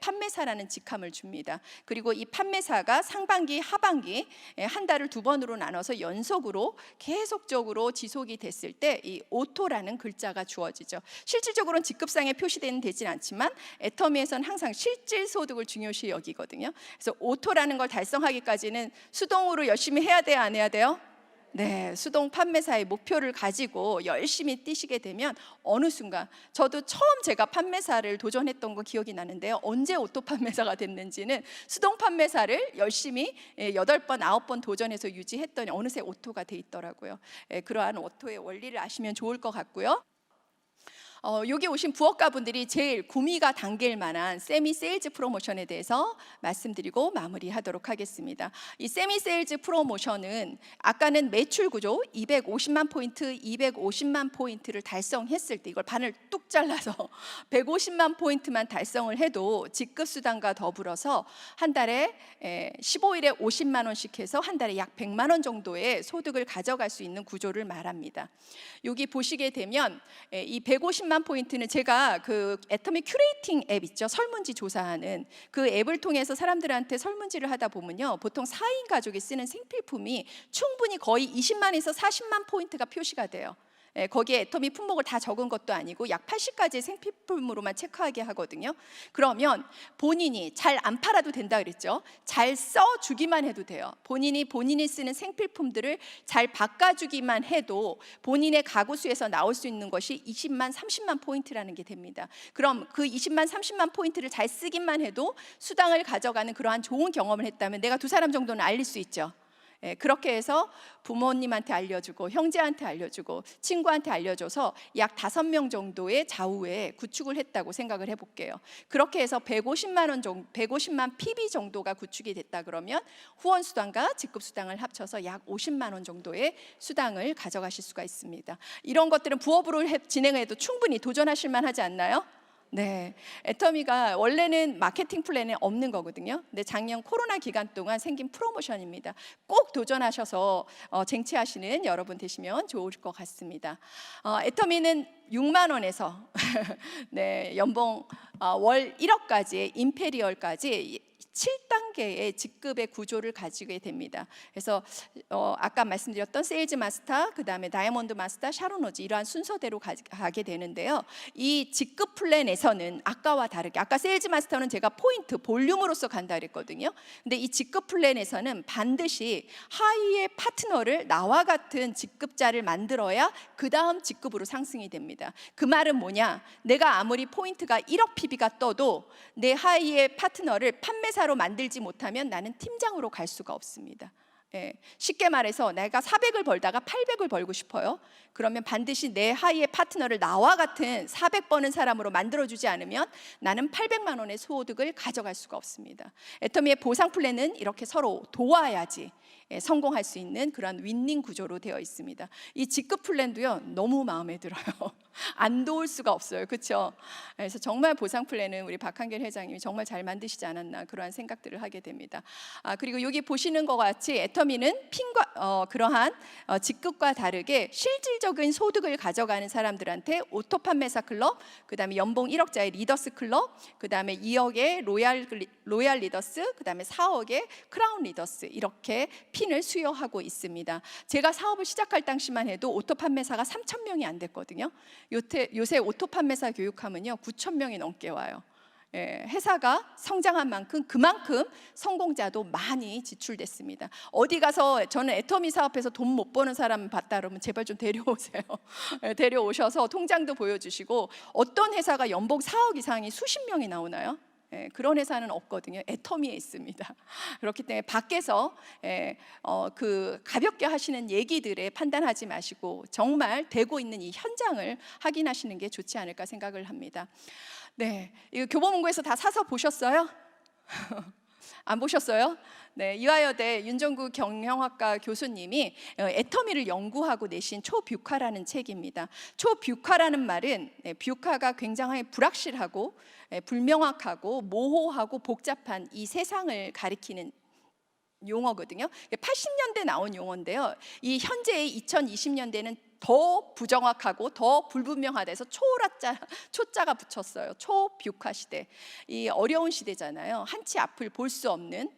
판매사라는 직함을 줍니다. 그리고 이 판매사가 상반기, 하반기 한 달을 2번으로 나눠서 연속으로 계속적으로 지속이 됐을 때 이 오토라는 글자가 주어지죠. 실질적으로는 직급상에 표시되는 되진 않지만 애터미에서는 항상 실질 소득을 중요시 여기거든요. 그래서 오토라는 걸 달성하기까지는 수동으로 열심히 해야 돼요, 안 해야 돼요? 네, 수동 판매사의 목표를 가지고 열심히 뛰시게 되면 어느 순간, 저도 처음 제가 판매사를 도전했던 거 기억이 나는데요, 언제 오토 판매사가 됐는지는 수동 판매사를 열심히 8번, 9번 도전해서 유지했더니 어느새 오토가 돼 있더라고요. 그러한 오토의 원리를 아시면 좋을 것 같고요. 여기 오신 부업가분들이 제일 구미가 당길 만한 세미 세일즈 프로모션에 대해서 말씀드리고 마무리하도록 하겠습니다. 이 세미 세일즈 프로모션은 아까는 매출 구조 250만 포인트, 250만 포인트를 달성했을 때 이걸 반을 뚝 잘라서 150만 포인트만 달성을 해도 직급수당과 더불어서 한 달에 15일에 50만 원씩 해서 한 달에 약 100만 원 정도의 소득을 가져갈 수 있는 구조를 말합니다. 여기 보시게 되면 이 150만 포인트는 제가 그 애터미 큐레이팅 앱 있죠, 설문지 조사하는 그 앱을 통해서 사람들한테 설문지를 하다 보면요, 보통 4인 가족이 쓰는 생필품이 충분히 거의 20만에서 40만 포인트가 표시가 돼요. 거기에 애터미 품목을 다 적은 것도 아니고 약 80가지의 생필품으로만 체크하게 하거든요. 그러면 본인이 잘 안 팔아도 된다 그랬죠. 잘 써주기만 해도 돼요. 본인이 쓰는 생필품들을 잘 바꿔주기만 해도 본인의 가구수에서 나올 수 있는 것이 20만, 30만 포인트라는 게 됩니다. 그럼 그 20만, 30만 포인트를 잘 쓰기만 해도 수당을 가져가는 그러한 좋은 경험을 했다면 내가 2사람 정도는 알릴 수 있죠. 그렇게 해서 부모님한테 알려주고 형제한테 알려주고 친구한테 알려줘서 약 5명 정도의 좌우에 구축을 했다고 생각을 해볼게요. 그렇게 해서 150만 원 정도, 150만 PB 정도가 구축이 됐다 그러면 후원 수당과 직급 수당을 합쳐서 약 50만 원 정도의 수당을 가져가실 수가 있습니다. 이런 것들은 부업으로 진행해도 충분히 도전하실 만하지 않나요? 네, 애터미가 원래는 마케팅 플랜에 없는 거거든요. 근데 작년 코로나 기간 동안 생긴 프로모션입니다. 꼭 도전하셔서 쟁취하시는 여러분 되시면 좋을 것 같습니다. 애터미는 6만 원에서 네, 연봉 월 1억까지의 임페리얼까지 7단계의 직급의 구조를 가지게 됩니다. 그래서 아까 말씀드렸던 세일즈 마스터, 그 다음에 다이아몬드 마스터, 샤론오즈, 이러한 순서대로 가게 되는데요. 이 직급 플랜에서는 아까와 다르게, 아까 세일즈 마스터는 제가 포인트, 볼륨으로서 간다 그랬거든요. 근데 이 직급 플랜에서는 반드시 하위의 파트너를 나와 같은 직급자를 만들어야 그 다음 직급으로 상승이 됩니다. 그 말은 뭐냐? 내가 아무리 포인트가 1억 PB가 떠도 내 하위의 파트너를 판매사로 만들지 못하면 나는 팀장으로 갈 수가 없습니다. 쉽게 말해서 내가 400을 벌다가 800을 벌고 싶어요. 그러면 반드시 내 하위의 파트너를 나와 같은 400 버는 사람으로 만들어주지 않으면 나는 800만 원의 소득을 가져갈 수가 없습니다. 애터미의 보상 플랜은 이렇게 서로 도와야지 성공할 수 있는 그런 윈닝 구조로 되어 있습니다. 이 직급 플랜도요, 너무 마음에 들어요. 안 도울 수가 없어요, 그렇죠? 그래서 정말 보상 플랜은 우리 박한결 회장님이 정말 잘 만드시지 않았나, 그러한 생각들을 하게 됩니다. 그리고 여기 보시는 것 같이 애터미 애터미는 그러한 직급과 다르게 실질적인 소득을 가져가는 사람들한테 오토 판매사 클럽, 그다음에 연봉 1억짜리 리더스 클럽, 그다음에 2억의 로얄 리더스, 그다음에 4억의 크라운 리더스, 이렇게 핀을 수여하고 있습니다. 제가 사업을 시작할 당시만 해도 오토 판매사가 3,000명이 안 됐거든요. 요새 오토 판매사 교육하면요 9,000명이 넘게 와요. 회사가 성장한 만큼 그만큼 성공자도 많이 지출됐습니다. 어디 가서 저는 애터미 사업해서 돈 못 버는 사람 봤다 그러면 제발 좀 데려오세요. 데려오셔서 통장도 보여주시고, 어떤 회사가 연봉 4억 이상이 수십 명이 나오나요? 그런 회사는 없거든요. 애터미에 있습니다. 그렇기 때문에 밖에서 그 가볍게 하시는 얘기들에 판단하지 마시고 정말 되고 있는 이 현장을 확인하시는 게 좋지 않을까 생각을 합니다. 네, 이거 교보문고에서 다 사서 보셨어요? 안 보셨어요? 네, 이화여대 윤정구 경영학과 교수님이 애터미를 연구하고 내신 초뷰카라는 책입니다. 초뷰카라는 말은 뷰카가 굉장히 불확실하고 불명확하고 모호하고 복잡한 이 세상을 가리키는 용어거든요. 80년대 나온 용어인데요. 이 현재의 2020년대는 더 부정확하고 더 불분명하다해서 초자가 붙였어요. 초뷰카 시대. 이 어려운 시대잖아요. 한치 앞을 볼 수 없는,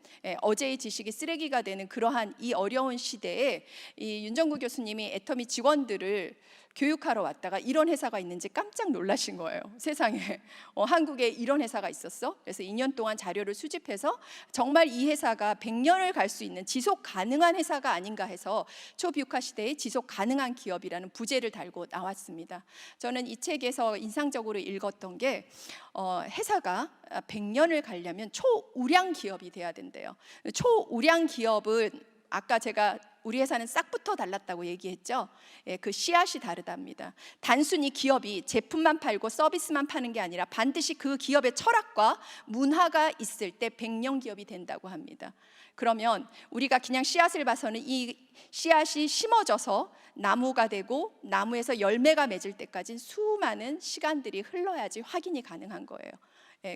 어제의 지식이 쓰레기가 되는 그러한 이 어려운 시대에 이 윤정구 교수님이 애터미 직원들을 교육하러 왔다가 이런 회사가 있는지 깜짝 놀라신 거예요. 세상에 한국에 이런 회사가 있었어? 그래서 2년 동안 자료를 수집해서 정말 이 회사가 100년을 갈 수 있는 지속 가능한 회사가 아닌가 해서 초뷰카 시대의 지속 가능한 기업이라는 부제를 달고 나왔습니다. 저는 이 책에서 인상적으로 읽었던 게 회사가 100년을 가려면 초우량 기업이 돼야 된대요. 초우량 기업은 아까 제가 우리 회사는 싹부터 달랐다고 얘기했죠. 그 씨앗이 다르답니다. 단순히 기업이 제품만 팔고 서비스만 파는 게 아니라 반드시 그 기업의 철학과 문화가 있을 때 100년 기업이 된다고 합니다. 그러면 우리가 그냥 씨앗을 봐서는 이 씨앗이 심어져서 나무가 되고 나무에서 열매가 맺을 때까지 수많은 시간들이 흘러야지 확인이 가능한 거예요.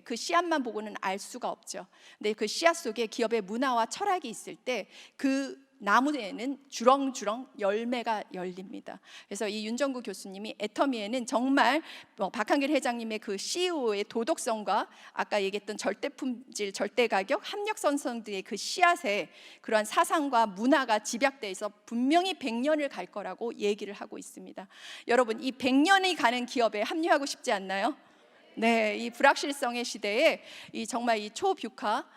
그 씨앗만 보고는 알 수가 없죠. 근데 그 씨앗 속에 기업의 문화와 철학이 있을 때 그 나무에는 주렁주렁 열매가 열립니다. 그래서 이 윤정구 교수님이 애터미에는 정말 박한길 회장님의 그 CEO의 도덕성과 아까 얘기했던 절대품질, 절대가격, 합력선성들의 그 씨앗에 그러한 사상과 문화가 집약돼 있어 분명히 100년을 갈 거라고 얘기를 하고 있습니다. 여러분, 이 100년이 가는 기업에 합류하고 싶지 않나요? 네, 이 불확실성의 시대에 정말 이 초뷰카,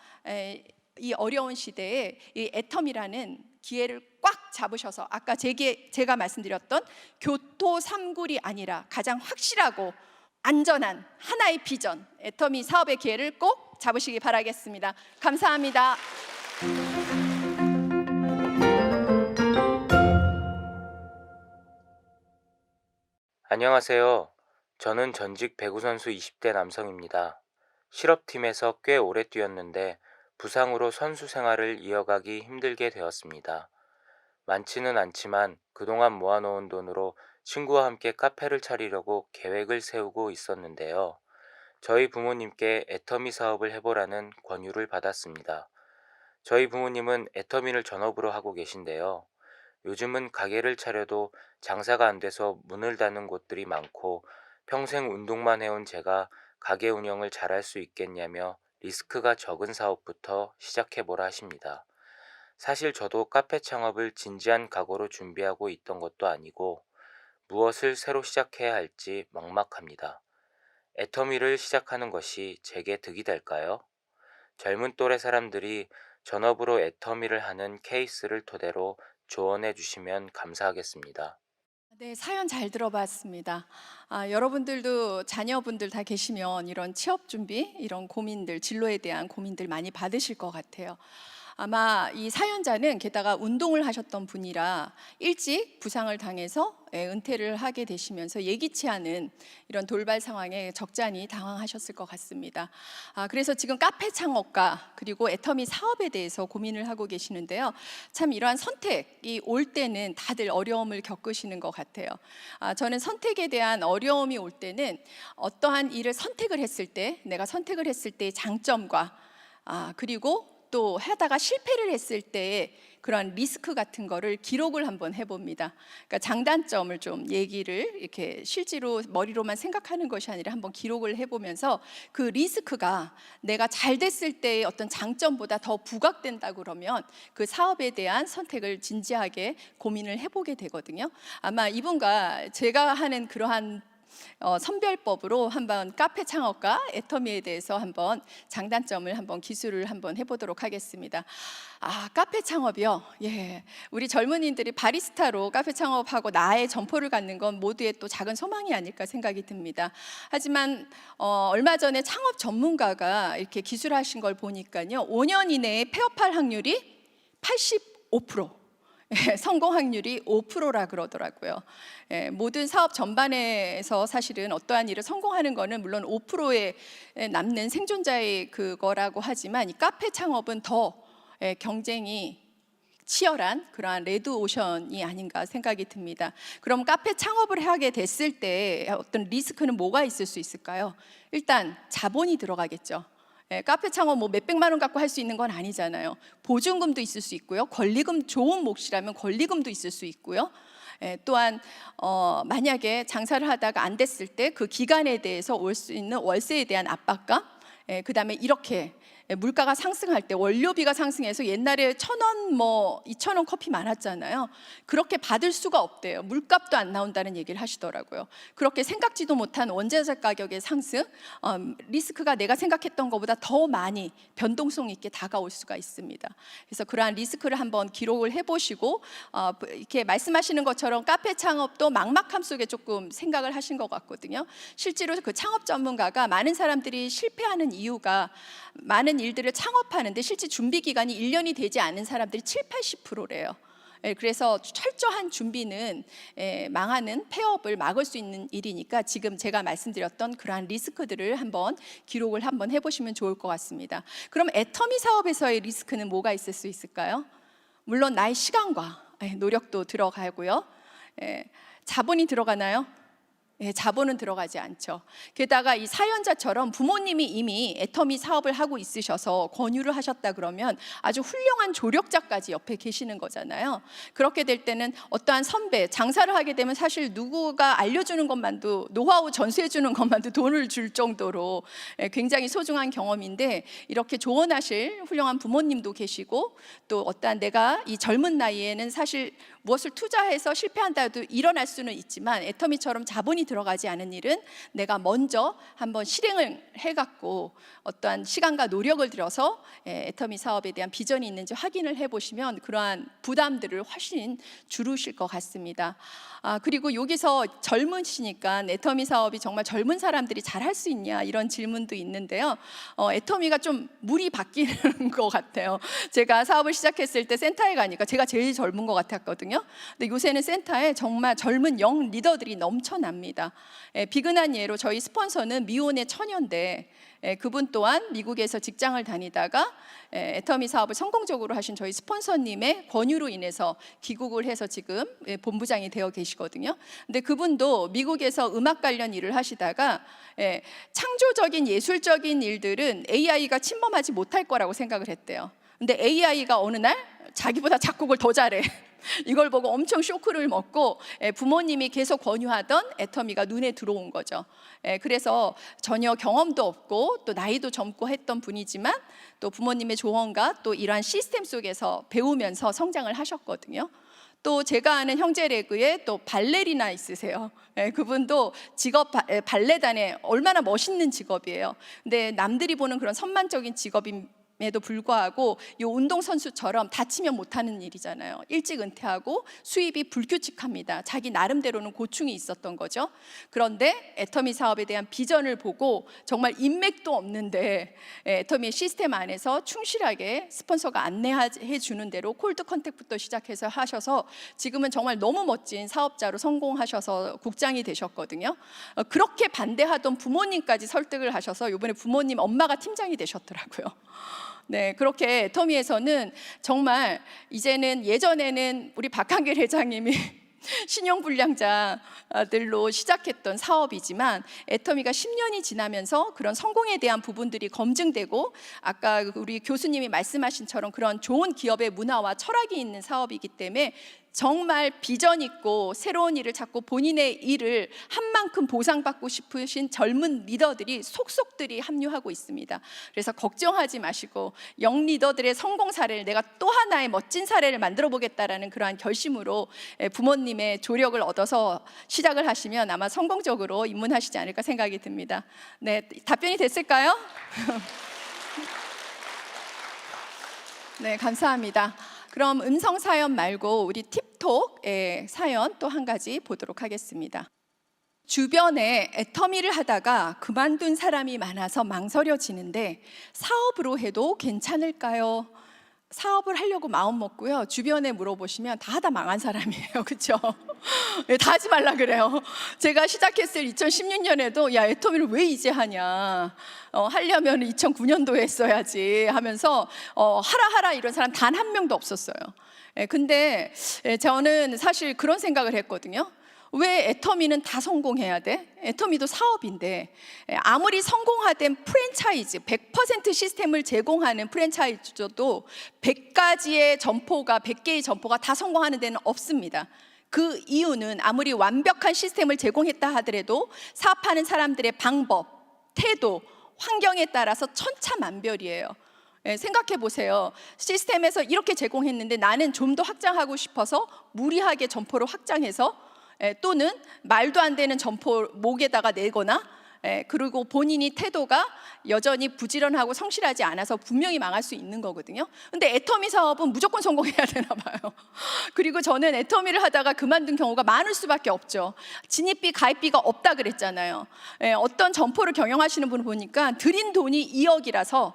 이 어려운 시대에 이 애터미라는 기회를 꽉 잡으셔서 아까 제가 말씀드렸던 교토 삼굴이 아니라 가장 확실하고 안전한 하나의 비전, 애터미 사업의 기회를 꼭 잡으시기 바라겠습니다. 감사합니다. 안녕하세요. 저는 전직 배구 선수 20대 남성입니다. 실업팀에서 꽤 오래 뛰었는데 부상으로 선수 생활을 이어가기 힘들게 되었습니다. 많지는 않지만 그동안 모아놓은 돈으로 친구와 함께 카페를 차리려고 계획을 세우고 있었는데요. 저희 부모님께 애터미 사업을 해보라는 권유를 받았습니다. 저희 부모님은 애터미를 전업으로 하고 계신데요. 요즘은 가게를 차려도 장사가 안 돼서 문을 닫는 곳들이 많고 평생 운동만 해온 제가 가게 운영을 잘할 수 있겠냐며 리스크가 적은 사업부터 시작해보라 하십니다. 사실 저도 카페 창업을 진지한 각오로 준비하고 있던 것도 아니고 무엇을 새로 시작해야 할지 막막합니다. 애터미를 시작하는 것이 제게 득이 될까요? 젊은 또래 사람들이 전업으로 애터미를 하는 케이스를 토대로 조언해 주시면 감사하겠습니다. 네, 사연 잘 들어봤습니다. 여러분들도 자녀분들 다 계시면 이런 취업 준비, 이런 고민들, 진로에 대한 고민들 많이 받으실 것 같아요. 아마 이 사연자는 게다가 운동을 하셨던 분이라 일찍 부상을 당해서 은퇴를 하게 되시면서 예기치 않은 이런 돌발 상황에 적잖이 당황하셨을 것 같습니다. 그래서 지금 카페 창업과 그리고 애터미 사업에 대해서 고민을 하고 계시는데요. 참 이러한 선택이 올 때는 다들 어려움을 겪으시는 것 같아요. 저는 선택에 대한 어려움이 올 때는 어떠한 일을 선택을 했을 때, 내가 선택을 했을 때의 장점과 그리고 또 하다가 실패를 했을 때의 그런 리스크 같은 거를 기록을 한번 해봅니다. 그러니까 장단점을 좀 얘기를 이렇게 실제로 머리로만 생각하는 것이 아니라 한번 기록을 해보면서 그 리스크가 내가 잘 됐을 때의 어떤 장점보다 더 부각된다 그러면 그 사업에 대한 선택을 진지하게 고민을 해보게 되거든요. 아마 이분과 제가 하는 그러한 선별법으로 한번 카페 창업과 애터미에 대해서 한번 장단점을 한번 기술을 한번 해보도록 하겠습니다. 카페 창업이요. 예, 우리 젊은이들이 바리스타로 카페 창업하고 나의 점포를 갖는 건 모두의 또 작은 소망이 아닐까 생각이 듭니다. 하지만 얼마 전에 창업 전문가가 이렇게 기술하신 걸 보니까요, 5년 이내에 폐업할 확률이 85%. 성공 확률이 5%라 그러더라고요. 모든 사업 전반에서 사실은 어떠한 일을 성공하는 거는 물론 5%에 남는 생존자의 그거라고 하지만 이 카페 창업은 더 경쟁이 치열한 그러한 레드오션이 아닌가 생각이 듭니다. 그럼 카페 창업을 하게 됐을 때 어떤 리스크는 뭐가 있을 수 있을까요? 일단 자본이 들어가겠죠. 카페 창업 뭐 몇백만 원 갖고 할 수 있는 건 아니잖아요. 보증금도 있을 수 있고요. 권리금, 좋은 몫이라면 권리금도 있을 수 있고요. 또한 만약에 장사를 하다가 안 됐을 때 그 기간에 대해서 올 수 있는 월세에 대한 압박감, 그 다음에 이렇게 물가가 상승할 때 원료비가 상승해서 옛날에 1,000원 뭐 2,000원 커피 많았잖아요. 그렇게 받을 수가 없대요. 물값도 안 나온다는 얘기를 하시더라고요. 그렇게 생각지도 못한 원자재 가격의 상승, 리스크가 내가 생각했던 것보다 더 많이 변동성 있게 다가올 수가 있습니다. 그래서 그러한 리스크를 한번 기록을 해보시고 이렇게 말씀하시는 것처럼 카페 창업도 막막함 속에 조금 생각을 하신 것 같거든요. 실제로 그 창업 전문가가 많은 사람들이 실패하는 이유가 많은 일들을 창업하는데 실제 준비 기간이 1년이 되지 않은 사람들이 70-80%래요. 그래서 철저한 준비는 망하는 폐업을 막을 수 있는 일이니까 지금 제가 말씀드렸던 그러한 리스크들을 한번 기록을 한번 해보시면 좋을 것 같습니다. 그럼 애터미 사업에서의 리스크는 뭐가 있을 수 있을까요? 물론 나의 시간과 노력도 들어가고요. 자본이 들어가나요? 자본은 들어가지 않죠. 게다가 이 사연자처럼 부모님이 이미 애터미 사업을 하고 있으셔서 권유를 하셨다 그러면 아주 훌륭한 조력자까지 옆에 계시는 거잖아요. 그렇게 될 때는 어떠한 선배, 장사를 하게 되면 사실 누구가 알려주는 것만도, 노하우 전수해 주는 것만도 돈을 줄 정도로 굉장히 소중한 경험인데, 이렇게 조언하실 훌륭한 부모님도 계시고, 또 어떠한 내가 이 젊은 나이에는 사실 무엇을 투자해서 실패한다 해도 일어날 수는 있지만 애터미처럼 자본이 들어가지 않은 일은 내가 먼저 한번 실행을 해갖고 어떠한 시간과 노력을 들여서 애터미 사업에 대한 비전이 있는지 확인을 해보시면 그러한 부담들을 훨씬 줄으실 것 같습니다. 그리고 여기서 젊으시니까 애터미 사업이 정말 젊은 사람들이 잘할 수 있냐 이런 질문도 있는데요. 애터미가 좀 물이 바뀌는 것 같아요. 제가 사업을 시작했을 때 센터에 가니까 제가 제일 젊은 것 같았거든요. 근데 요새는 센터에 정말 젊은 영 리더들이 넘쳐납니다. 비근한 예로 저희 스폰서는 미혼의 처녀인데 그분 또한 미국에서 직장을 다니다가 애터미 사업을 성공적으로 하신 저희 스폰서님의 권유로 인해서 귀국을 해서 지금 본부장이 되어 계시거든요. 근데 그분도 미국에서 음악 관련 일을 하시다가 창조적인 예술적인 일들은 AI가 침범하지 못할 거라고 생각을 했대요. 근데 AI가 어느 날 자기보다 작곡을 더 잘해. 이걸 보고 엄청 쇼크를 먹고 부모님이 계속 권유하던 애터미가 눈에 들어온 거죠. 그래서 전혀 경험도 없고 또 나이도 젊고 했던 분이지만 또 부모님의 조언과 또 이러한 시스템 속에서 배우면서 성장을 하셨거든요. 또 제가 아는 형제 레그에 또 발레리나 있으세요. 그분도 직업 발레단에 얼마나 멋있는 직업이에요. 근데 남들이 보는 그런 선만적인 직업인 에도 불구하고 이 운동선수처럼 다치면 못하는 일이잖아요. 일찍 은퇴하고 수입이 불규칙합니다. 자기 나름대로는 고충이 있었던 거죠. 그런데 애터미 사업에 대한 비전을 보고 정말 인맥도 없는데 애터미의 시스템 안에서 충실하게 스폰서가 안내해 주는 대로 콜드 컨택부터 시작해서 하셔서 지금은 정말 너무 멋진 사업자로 성공하셔서 국장이 되셨거든요. 그렇게 반대하던 부모님까지 설득을 하셔서 이번에 부모님 엄마가 팀장이 되셨더라고요. 네, 그렇게 애터미에서는 정말 이제는 예전에는 우리 박한길 회장님이 신용불량자들로 시작했던 사업이지만 애터미가 10년이 지나면서 그런 성공에 대한 부분들이 검증되고 아까 우리 교수님이 말씀하신처럼 그런 좋은 기업의 문화와 철학이 있는 사업이기 때문에 정말 비전 있고 새로운 일을 찾고 본인의 일을 한 만큼 보상받고 싶으신 젊은 리더들이 속속들이 합류하고 있습니다. 그래서 걱정하지 마시고 영 리더들의 성공 사례를 내가 또 하나의 멋진 사례를 만들어 보겠다라는 그러한 결심으로 부모님의 조력을 얻어서 시작을 하시면 아마 성공적으로 입문하시지 않을까 생각이 듭니다. 네, 답변이 됐을까요? 네, 감사합니다. 그럼 음성 사연 말고 우리 팁톡의 사연 또 한 가지 보도록 하겠습니다. 주변에 애터미를 하다가 그만둔 사람이 많아서 망설여지는데 사업으로 해도 괜찮을까요? 사업을 하려고 마음 먹고요. 주변에 물어보시면 다 망한 사람이에요. 그렇죠? 다 하지 말라 그래요. 제가 시작했을 2016년에도 야, 애터미를 왜 이제 하냐? 하려면 2009년도에 했어야지 하면서 하라 이런 사람 단 한 명도 없었어요. 근데 저는 사실 그런 생각을 했거든요. 왜 애터미는 다 성공해야 돼? 애터미도 사업인데 아무리 성공화된 프랜차이즈 100% 시스템을 제공하는 프랜차이즈도 100가지의 점포가 100개의 점포가 다 성공하는 데는 없습니다. 그 이유는 아무리 완벽한 시스템을 제공했다 하더라도 사업하는 사람들의 방법, 태도, 환경에 따라서 천차만별이에요. 생각해 보세요. 시스템에서 이렇게 제공했는데 나는 좀 더 확장하고 싶어서 무리하게 점포를 확장해서 또는 말도 안 되는 점포 목에다가 내거나 그리고 본인이 태도가 여전히 부지런하고 성실하지 않아서 분명히 망할 수 있는 거거든요. 근데 애터미 사업은 무조건 성공해야 되나 봐요. 그리고 저는 애터미를 하다가 그만둔 경우가 많을 수밖에 없죠. 진입비, 가입비가 없다 그랬잖아요. 어떤 점포를 경영하시는 분을 보니까 들인 돈이 2억이라서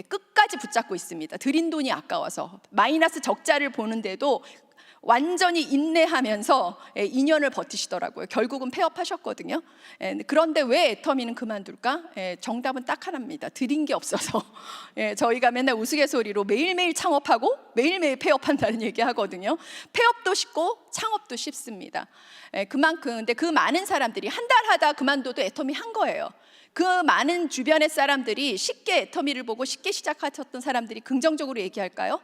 끝까지 붙잡고 있습니다. 들인 돈이 아까워서 마이너스 적자를 보는데도 완전히 인내하면서 2년을 버티시더라고요. 결국은 폐업하셨거든요. 그런데 왜 애터미는 그만둘까? 정답은 딱 하나입니다. 드린 게 없어서. 저희가 맨날 우스갯소리로 매일매일 창업하고 매일매일 폐업한다는 얘기 하거든요. 폐업도 쉽고 창업도 쉽습니다. 그만큼 근데 그 많은 사람들이 한 달 하다 그만둬도 애터미 한 거예요. 그 많은 주변의 사람들이 쉽게 애터미를 보고 쉽게 시작하셨던 사람들이 긍정적으로 얘기할까요?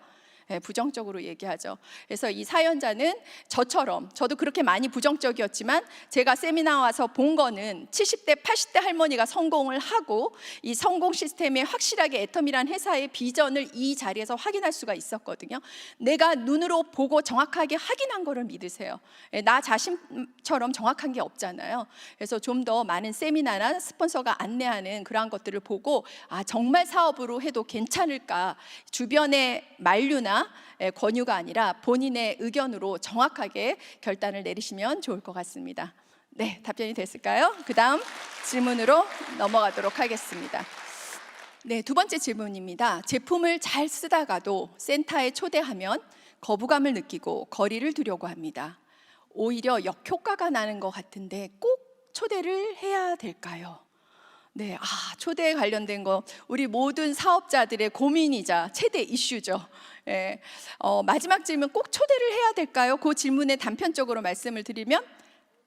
부정적으로 얘기하죠. 그래서 이 사연자는 저처럼 저도 그렇게 많이 부정적이었지만 제가 세미나 와서 본 거는 70대, 80대 할머니가 성공을 하고 이 성공 시스템에 확실하게 애터미란 회사의 비전을 이 자리에서 확인할 수가 있었거든요. 내가 눈으로 보고 정확하게 확인한 거를 믿으세요. 나 자신처럼 정확한 게 없잖아요. 그래서 좀 더 많은 세미나나 스폰서가 안내하는 그러한 것들을 보고 아, 정말 사업으로 해도 괜찮을까? 주변의 만류나 권유가 아니라 본인의 의견으로 정확하게 결단을 내리시면 좋을 것 같습니다. 네, 답변이 됐을까요? 그 다음 질문으로 넘어가도록 하겠습니다. 네, 두 번째 질문입니다. 제품을 잘 쓰다가도 센터에 초대하면 거부감을 느끼고 거리를 두려고 합니다. 오히려 역효과가 나는 것 같은데 꼭 초대를 해야 될까요? 네, 초대에 관련된 거 우리 모든 사업자들의 고민이자 최대 이슈죠. 마지막 질문 꼭 초대를 해야 될까요? 그 질문에 단편적으로 말씀을 드리면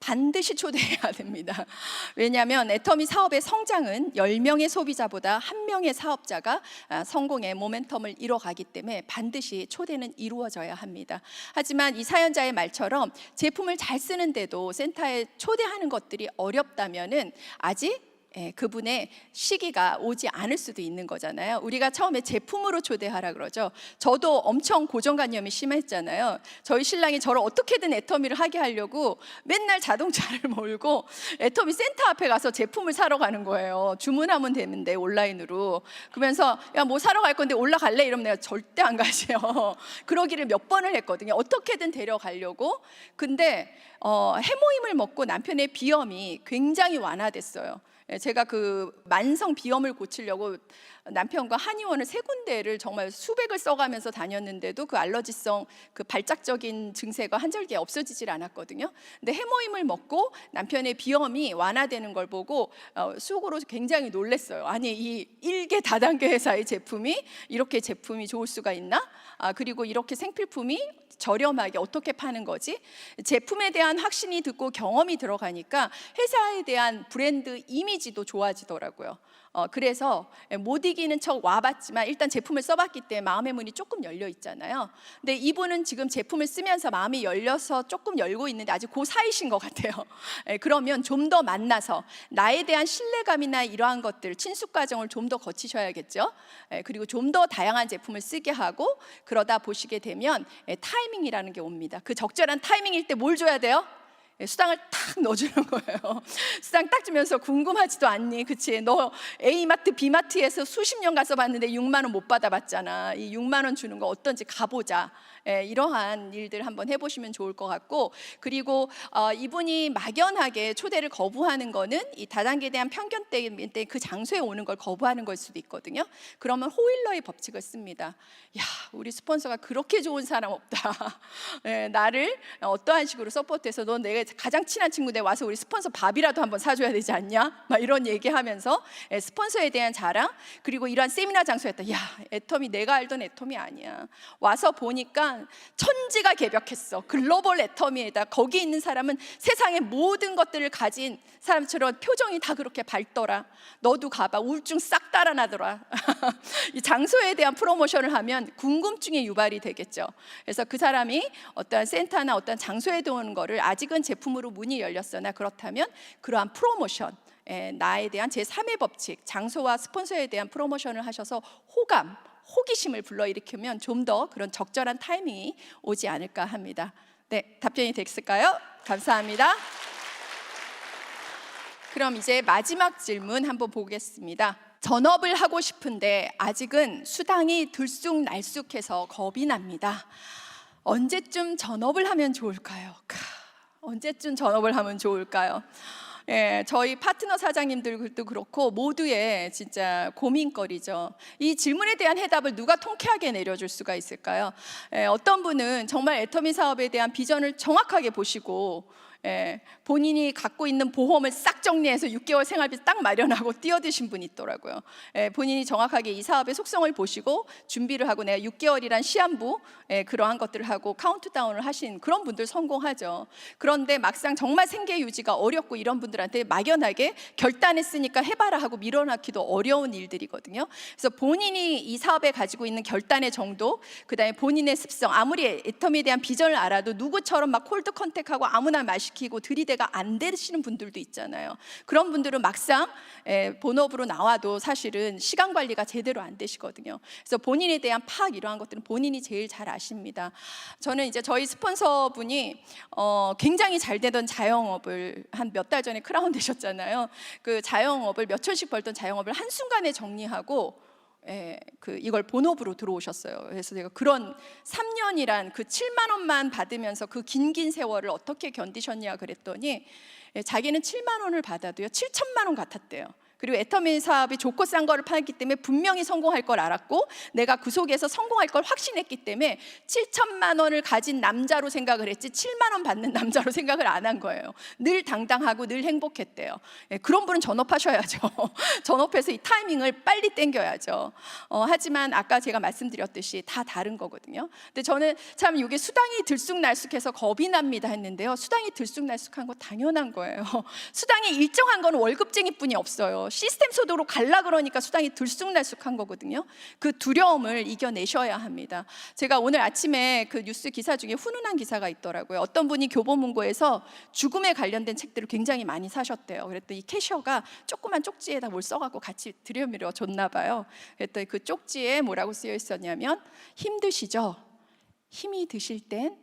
반드시 초대해야 됩니다. 왜냐하면 애터미 사업의 성장은 10명의 소비자보다 1명의 사업자가 성공의 모멘텀을 이뤄가기 때문에 반드시 초대는 이루어져야 합니다. 하지만 이 사연자의 말처럼 제품을 잘 쓰는데도 센터에 초대하는 것들이 어렵다면은 아직 그분의 시기가 오지 않을 수도 있는 거잖아요. 우리가 처음에 제품으로 초대하라 그러죠. 저도 엄청 고정관념이 심했잖아요. 저희 신랑이 저를 어떻게든 애터미를 하게 하려고 맨날 자동차를 몰고 애터미 센터 앞에 가서 제품을 사러 가는 거예요. 주문하면 되는데 온라인으로. 그러면서 야, 뭐 사러 갈 건데 올라갈래? 이러면 내가 절대 안 가죠. 그러기를 몇 번을 했거든요. 어떻게든 데려가려고. 근데 해모임을 먹고 남편의 비염이 굉장히 완화됐어요. 제가 그 만성 비염을 고치려고 남편과 한의원을 3군데를 정말 수백을 써가면서 다녔는데도 그 알러지성 그 발작적인 증세가 한절기에 없어지질 않았거든요. 근데 해모임을 먹고 남편의 비염이 완화되는 걸 보고 속으로 굉장히 놀랐어요. 아니, 이 1개 다단계 회사의 제품이 이렇게 제품이 좋을 수가 있나? 그리고 이렇게 생필품이 저렴하게 어떻게 파는 거지? 제품에 대한 확신이 듣고 경험이 들어가니까 회사에 대한 브랜드 이미지도 좋아지더라고요. 그래서 못 이기는 척 와봤지만 일단 제품을 써봤기 때문에 마음의 문이 조금 열려 있잖아요. 근데 이분은 지금 제품을 쓰면서 마음이 열려서 조금 열고 있는데 아직 그 사이신 것 같아요. 그러면 좀 더 만나서 나에 대한 신뢰감이나 이러한 것들, 친숙 과정을 좀 더 거치셔야겠죠. 그리고 좀 더 다양한 제품을 쓰게 하고 그러다 보시게 되면 타이밍이라는 게 옵니다. 그 적절한 타이밍일 때 뭘 줘야 돼요? 수당을 탁 넣어주는 거예요. 수당 딱 주면서 궁금하지도 않니? 그치? 너 A마트, B마트에서 수십 년 가서 봤는데 6만 원 못 받아봤잖아. 이 6만 원 주는 거 어떤지 가보자. 이러한 일들 한번 해보시면 좋을 것 같고, 그리고 이분이 막연하게 초대를 거부하는 거는 이 다단계에 대한 편견 때문에 그 장소에 오는 걸 거부하는 걸 수도 있거든요. 그러면 호일러의 법칙을 씁니다. 야, 우리 스폰서가 그렇게 좋은 사람 없다. 나를 어떠한 식으로 서포트해서 너 내가 가장 친한 친구인데 와서 우리 스폰서 밥이라도 한번 사줘야 되지 않냐? 막 이런 얘기하면서 스폰서에 대한 자랑, 그리고 이러한 세미나 장소였다. 야, 애텀이 내가 알던 애텀이 아니야. 와서 보니까 천지가 개벽했어. 글로벌 애터미에다 거기 있는 사람은 세상의 모든 것들을 가진 사람처럼 표정이 다 그렇게 밝더라. 너도 가봐. 우울증 싹 달아나더라. 이 장소에 대한 프로모션을 하면 궁금증이 유발이 되겠죠. 그래서 그 사람이 어떠한 센터나 어떠한 장소에 도는 거를 아직은 제품으로 문이 열렸으나 그렇다면 그러한 프로모션, 나에 대한 제3의 법칙, 장소와 스폰서에 대한 프로모션을 하셔서 호기심을 불러일으키면 좀 더 그런 적절한 타이밍이 오지 않을까 합니다. 네, 답변이 됐을까요? 감사합니다. 그럼 이제 마지막 질문 한번 보겠습니다. 전업을 하고 싶은데 아직은 수당이 들쑥날쑥해서 겁이 납니다. 언제쯤 전업을 하면 좋을까요? 언제쯤 전업을 하면 좋을까요? 저희 파트너 사장님들도 그렇고 모두의 진짜 고민거리죠. 이 질문에 대한 해답을 누가 통쾌하게 내려줄 수가 있을까요? 어떤 분은 정말 애터미 사업에 대한 비전을 정확하게 보시고 본인이 갖고 있는 보험을 싹 정리해서 6개월 생활비 딱 마련하고 뛰어드신 분이 있더라고요. 본인이 정확하게 이 사업의 속성을 보시고 준비를 하고 내가 6개월이란 시한부 그러한 것들을 하고 카운트다운을 하신 그런 분들 성공하죠. 그런데 막상 정말 생계 유지가 어렵고 이런 분들한테 막연하게 결단했으니까 해봐라 하고 밀어넣기도 어려운 일들이거든요. 그래서 본인이 이 사업에 가지고 있는 결단의 정도, 그 다음에 본인의 습성, 아무리 애터미에 대한 비전을 알아도 누구처럼 막 콜드 컨택하고 아무나 말 시키고 들이대가 안 되시는 분들도 있잖아요. 그런 분들은 막상 본업으로 나와도 사실은 시간 관리가 제대로 안 되시거든요. 그래서 본인에 대한 파악 이러한 것들은 본인이 제일 잘 아십니다. 저는 이제 저희 스폰서분이 굉장히 잘 되던 자영업을 한 몇 달 전에 크라운 되셨잖아요. 그 자영업을 몇 천씩 벌던 자영업을 한순간에 정리하고 이걸 본업으로 들어오셨어요. 그래서 제가 그런 3년이란 그 7만 원만 받으면서 그 긴 세월을 어떻게 견디셨냐 그랬더니 자기는 7만 원을 받아도요 7천만 원 같았대요. 그리고 애터미 사업이 좋고 싼 거를 팔았기 때문에 분명히 성공할 걸 알았고 내가 그 속에서 성공할 걸 확신했기 때문에 7천만 원을 가진 남자로 생각을 했지 7만 원 받는 남자로 생각을 안 한 거예요. 늘 당당하고 늘 행복했대요. 그런 분은 전업하셔야죠. 전업해서 이 타이밍을 빨리 땡겨야죠. 하지만 아까 제가 말씀드렸듯이 다 다른 거거든요. 근데 저는 참 이게 수당이 들쑥날쑥해서 겁이 납니다 했는데요. 수당이 들쑥날쑥한 거 당연한 거예요. 수당이 일정한 건 월급쟁이뿐이 없어요. 시스템 소득으로 갈라 그러니까 수당이 들쑥날쑥한 거거든요. 그 두려움을 이겨내셔야 합니다. 제가 오늘 아침에 그 뉴스 기사 중에 훈훈한 기사가 있더라고요. 어떤 분이 교보문고에서 죽음에 관련된 책들을 굉장히 많이 사셨대요. 그랬더니 이 캐셔가 조그만 쪽지에다 뭘 써갖고 같이 들여밀어 줬나 봐요. 그랬더니 그 쪽지에 뭐라고 쓰여 있었냐면 힘드시죠? 힘이 드실 땐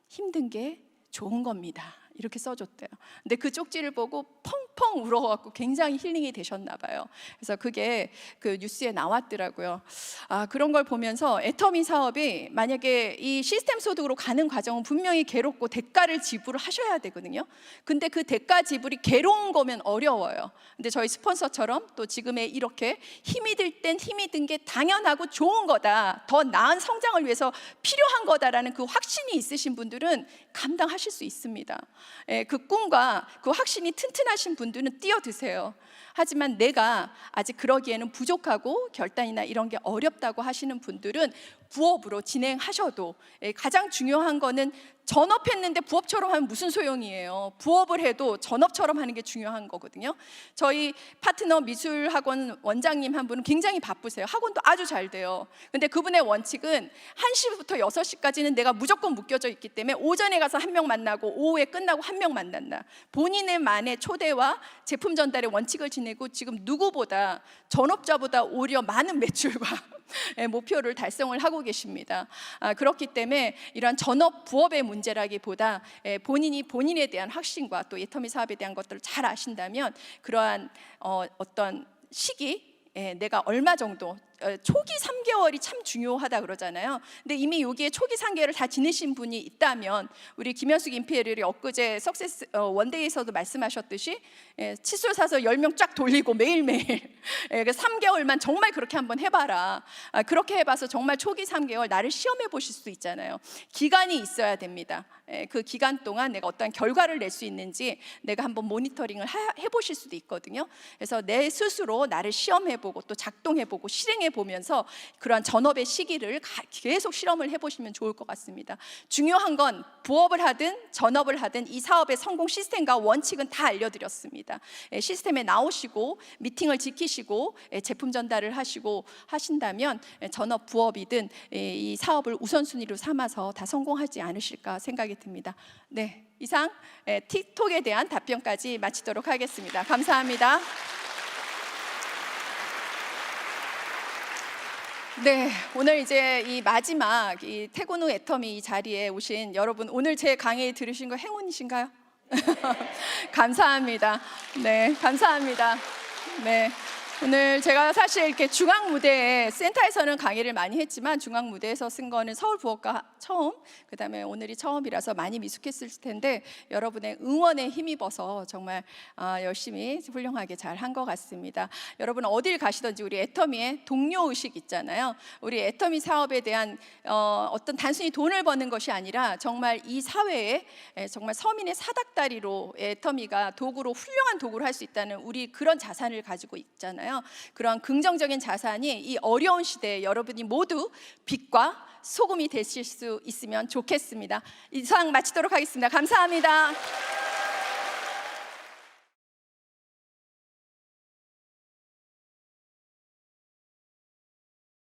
힘든 게 좋은 겁니다. 이렇게 써줬대요. 근데 그 쪽지를 보고 펑 펑펑 울어갖고 굉장히 힐링이 되셨나 봐요. 그래서 그게 그 뉴스에 나왔더라고요. 그런 걸 보면서 애터미 사업이 만약에 이 시스템 소득으로 가는 과정은 분명히 괴롭고 대가를 지불을 하셔야 되거든요. 근데 그 대가 지불이 괴로운 거면 어려워요. 근데 저희 스폰서처럼 또 지금의 이렇게 힘이 들 땐 힘이 든 게 당연하고 좋은 거다, 더 나은 성장을 위해서 필요한 거다라는 그 확신이 있으신 분들은 감당하실 수 있습니다. 그 꿈과 그 확신이 튼튼하신 분들은 뛰어드세요. 하지만 내가 아직 그러기에는 부족하고 결단이나 이런 게 어렵다고 하시는 분들은 부업으로 진행하셔도, 가장 중요한 거는 전업했는데 부업처럼 하면 무슨 소용이에요. 부업을 해도 전업처럼 하는 게 중요한 거거든요. 저희 파트너 미술학원 원장님 한 분은 굉장히 바쁘세요. 학원도 아주 잘 돼요. 근데 그분의 원칙은 1시부터 6시까지는 내가 무조건 묶여져 있기 때문에 오전에 가서 한 명 만나고 오후에 끝나고 한 명 만난다. 본인의 만의 초대와 제품 전달의 원칙을 지내고 지금 누구보다, 전업자보다 오히려 많은 매출과 목표를 달성을 하고 계십니다. 그렇기 때문에 이러한 전업 부업의 문제라기보다 본인이 본인에 대한 확신과 또 애터미 사업에 대한 것들을 잘 아신다면 그러한 어떤 시기, 내가 얼마 정도, 초기 3개월이 참 중요하다 그러잖아요. 근데 이미 여기에 초기 3개월을 다 지내신 분이 있다면, 우리 김현숙 임페리얼이 엊그제 석세스 원데이에서도 말씀하셨듯이 칫솔 사서 10명 쫙 돌리고 매일매일 3개월만 정말 그렇게 한번 해봐라. 그렇게 해봐서 정말 초기 3개월 나를 시험해 보실 수 있잖아요. 기간이 있어야 됩니다. 그 기간 동안 내가 어떤 결과를 낼 수 있는지 내가 한번 모니터링을 해보실 수도 있거든요. 그래서 내 스스로 나를 시험해보고 또 작동해보고 실행해보면서 그러한 전업의 시기를 계속 실험을 해보시면 좋을 것 같습니다. 중요한 건 부업을 하든 전업을 하든 이 사업의 성공 시스템과 원칙은 다 알려드렸습니다. 시스템에 나오시고 미팅을 지키시고 제품 전달을 하시고 하신다면 전업 부업이든 이 사업을 우선순위로 삼아서 다 성공하지 않으실까 생각이 듭니다. 네, 이상 틱톡에 대한 답변까지 마치도록 하겠습니다. 감사합니다. 네, 오늘 이제 이 마지막 이 퇴근 후 애터미 이 자리에 오신 여러분, 오늘 제 강의 들으신 거 행운이신가요? 감사합니다. 네, 감사합니다. 네. 오늘 제가 사실 이렇게 중앙 무대에, 센터에서는 강의를 많이 했지만 중앙 무대에서 쓴 거는 서울 부업과 처음, 그다음에 오늘이 처음이라서 많이 미숙했을 텐데 여러분의 응원에 힘입어서 정말 열심히 훌륭하게 잘 한 것 같습니다. 여러분 어딜 가시든지 우리 애터미의 동료 의식 있잖아요. 우리 애터미 사업에 대한 어떤 단순히 돈을 버는 것이 아니라 정말 이 사회에 정말 서민의 사닥다리로 애터미가 도구로, 훌륭한 도구를 할 수 있다는 우리 그런 자산을 가지고 있잖아요. 그런 긍정적인 자산이 이 어려운 시대에 여러분이 모두 빛과 소금이 되실 수 있으면 좋겠습니다. 이상 마치도록 하겠습니다. 감사합니다.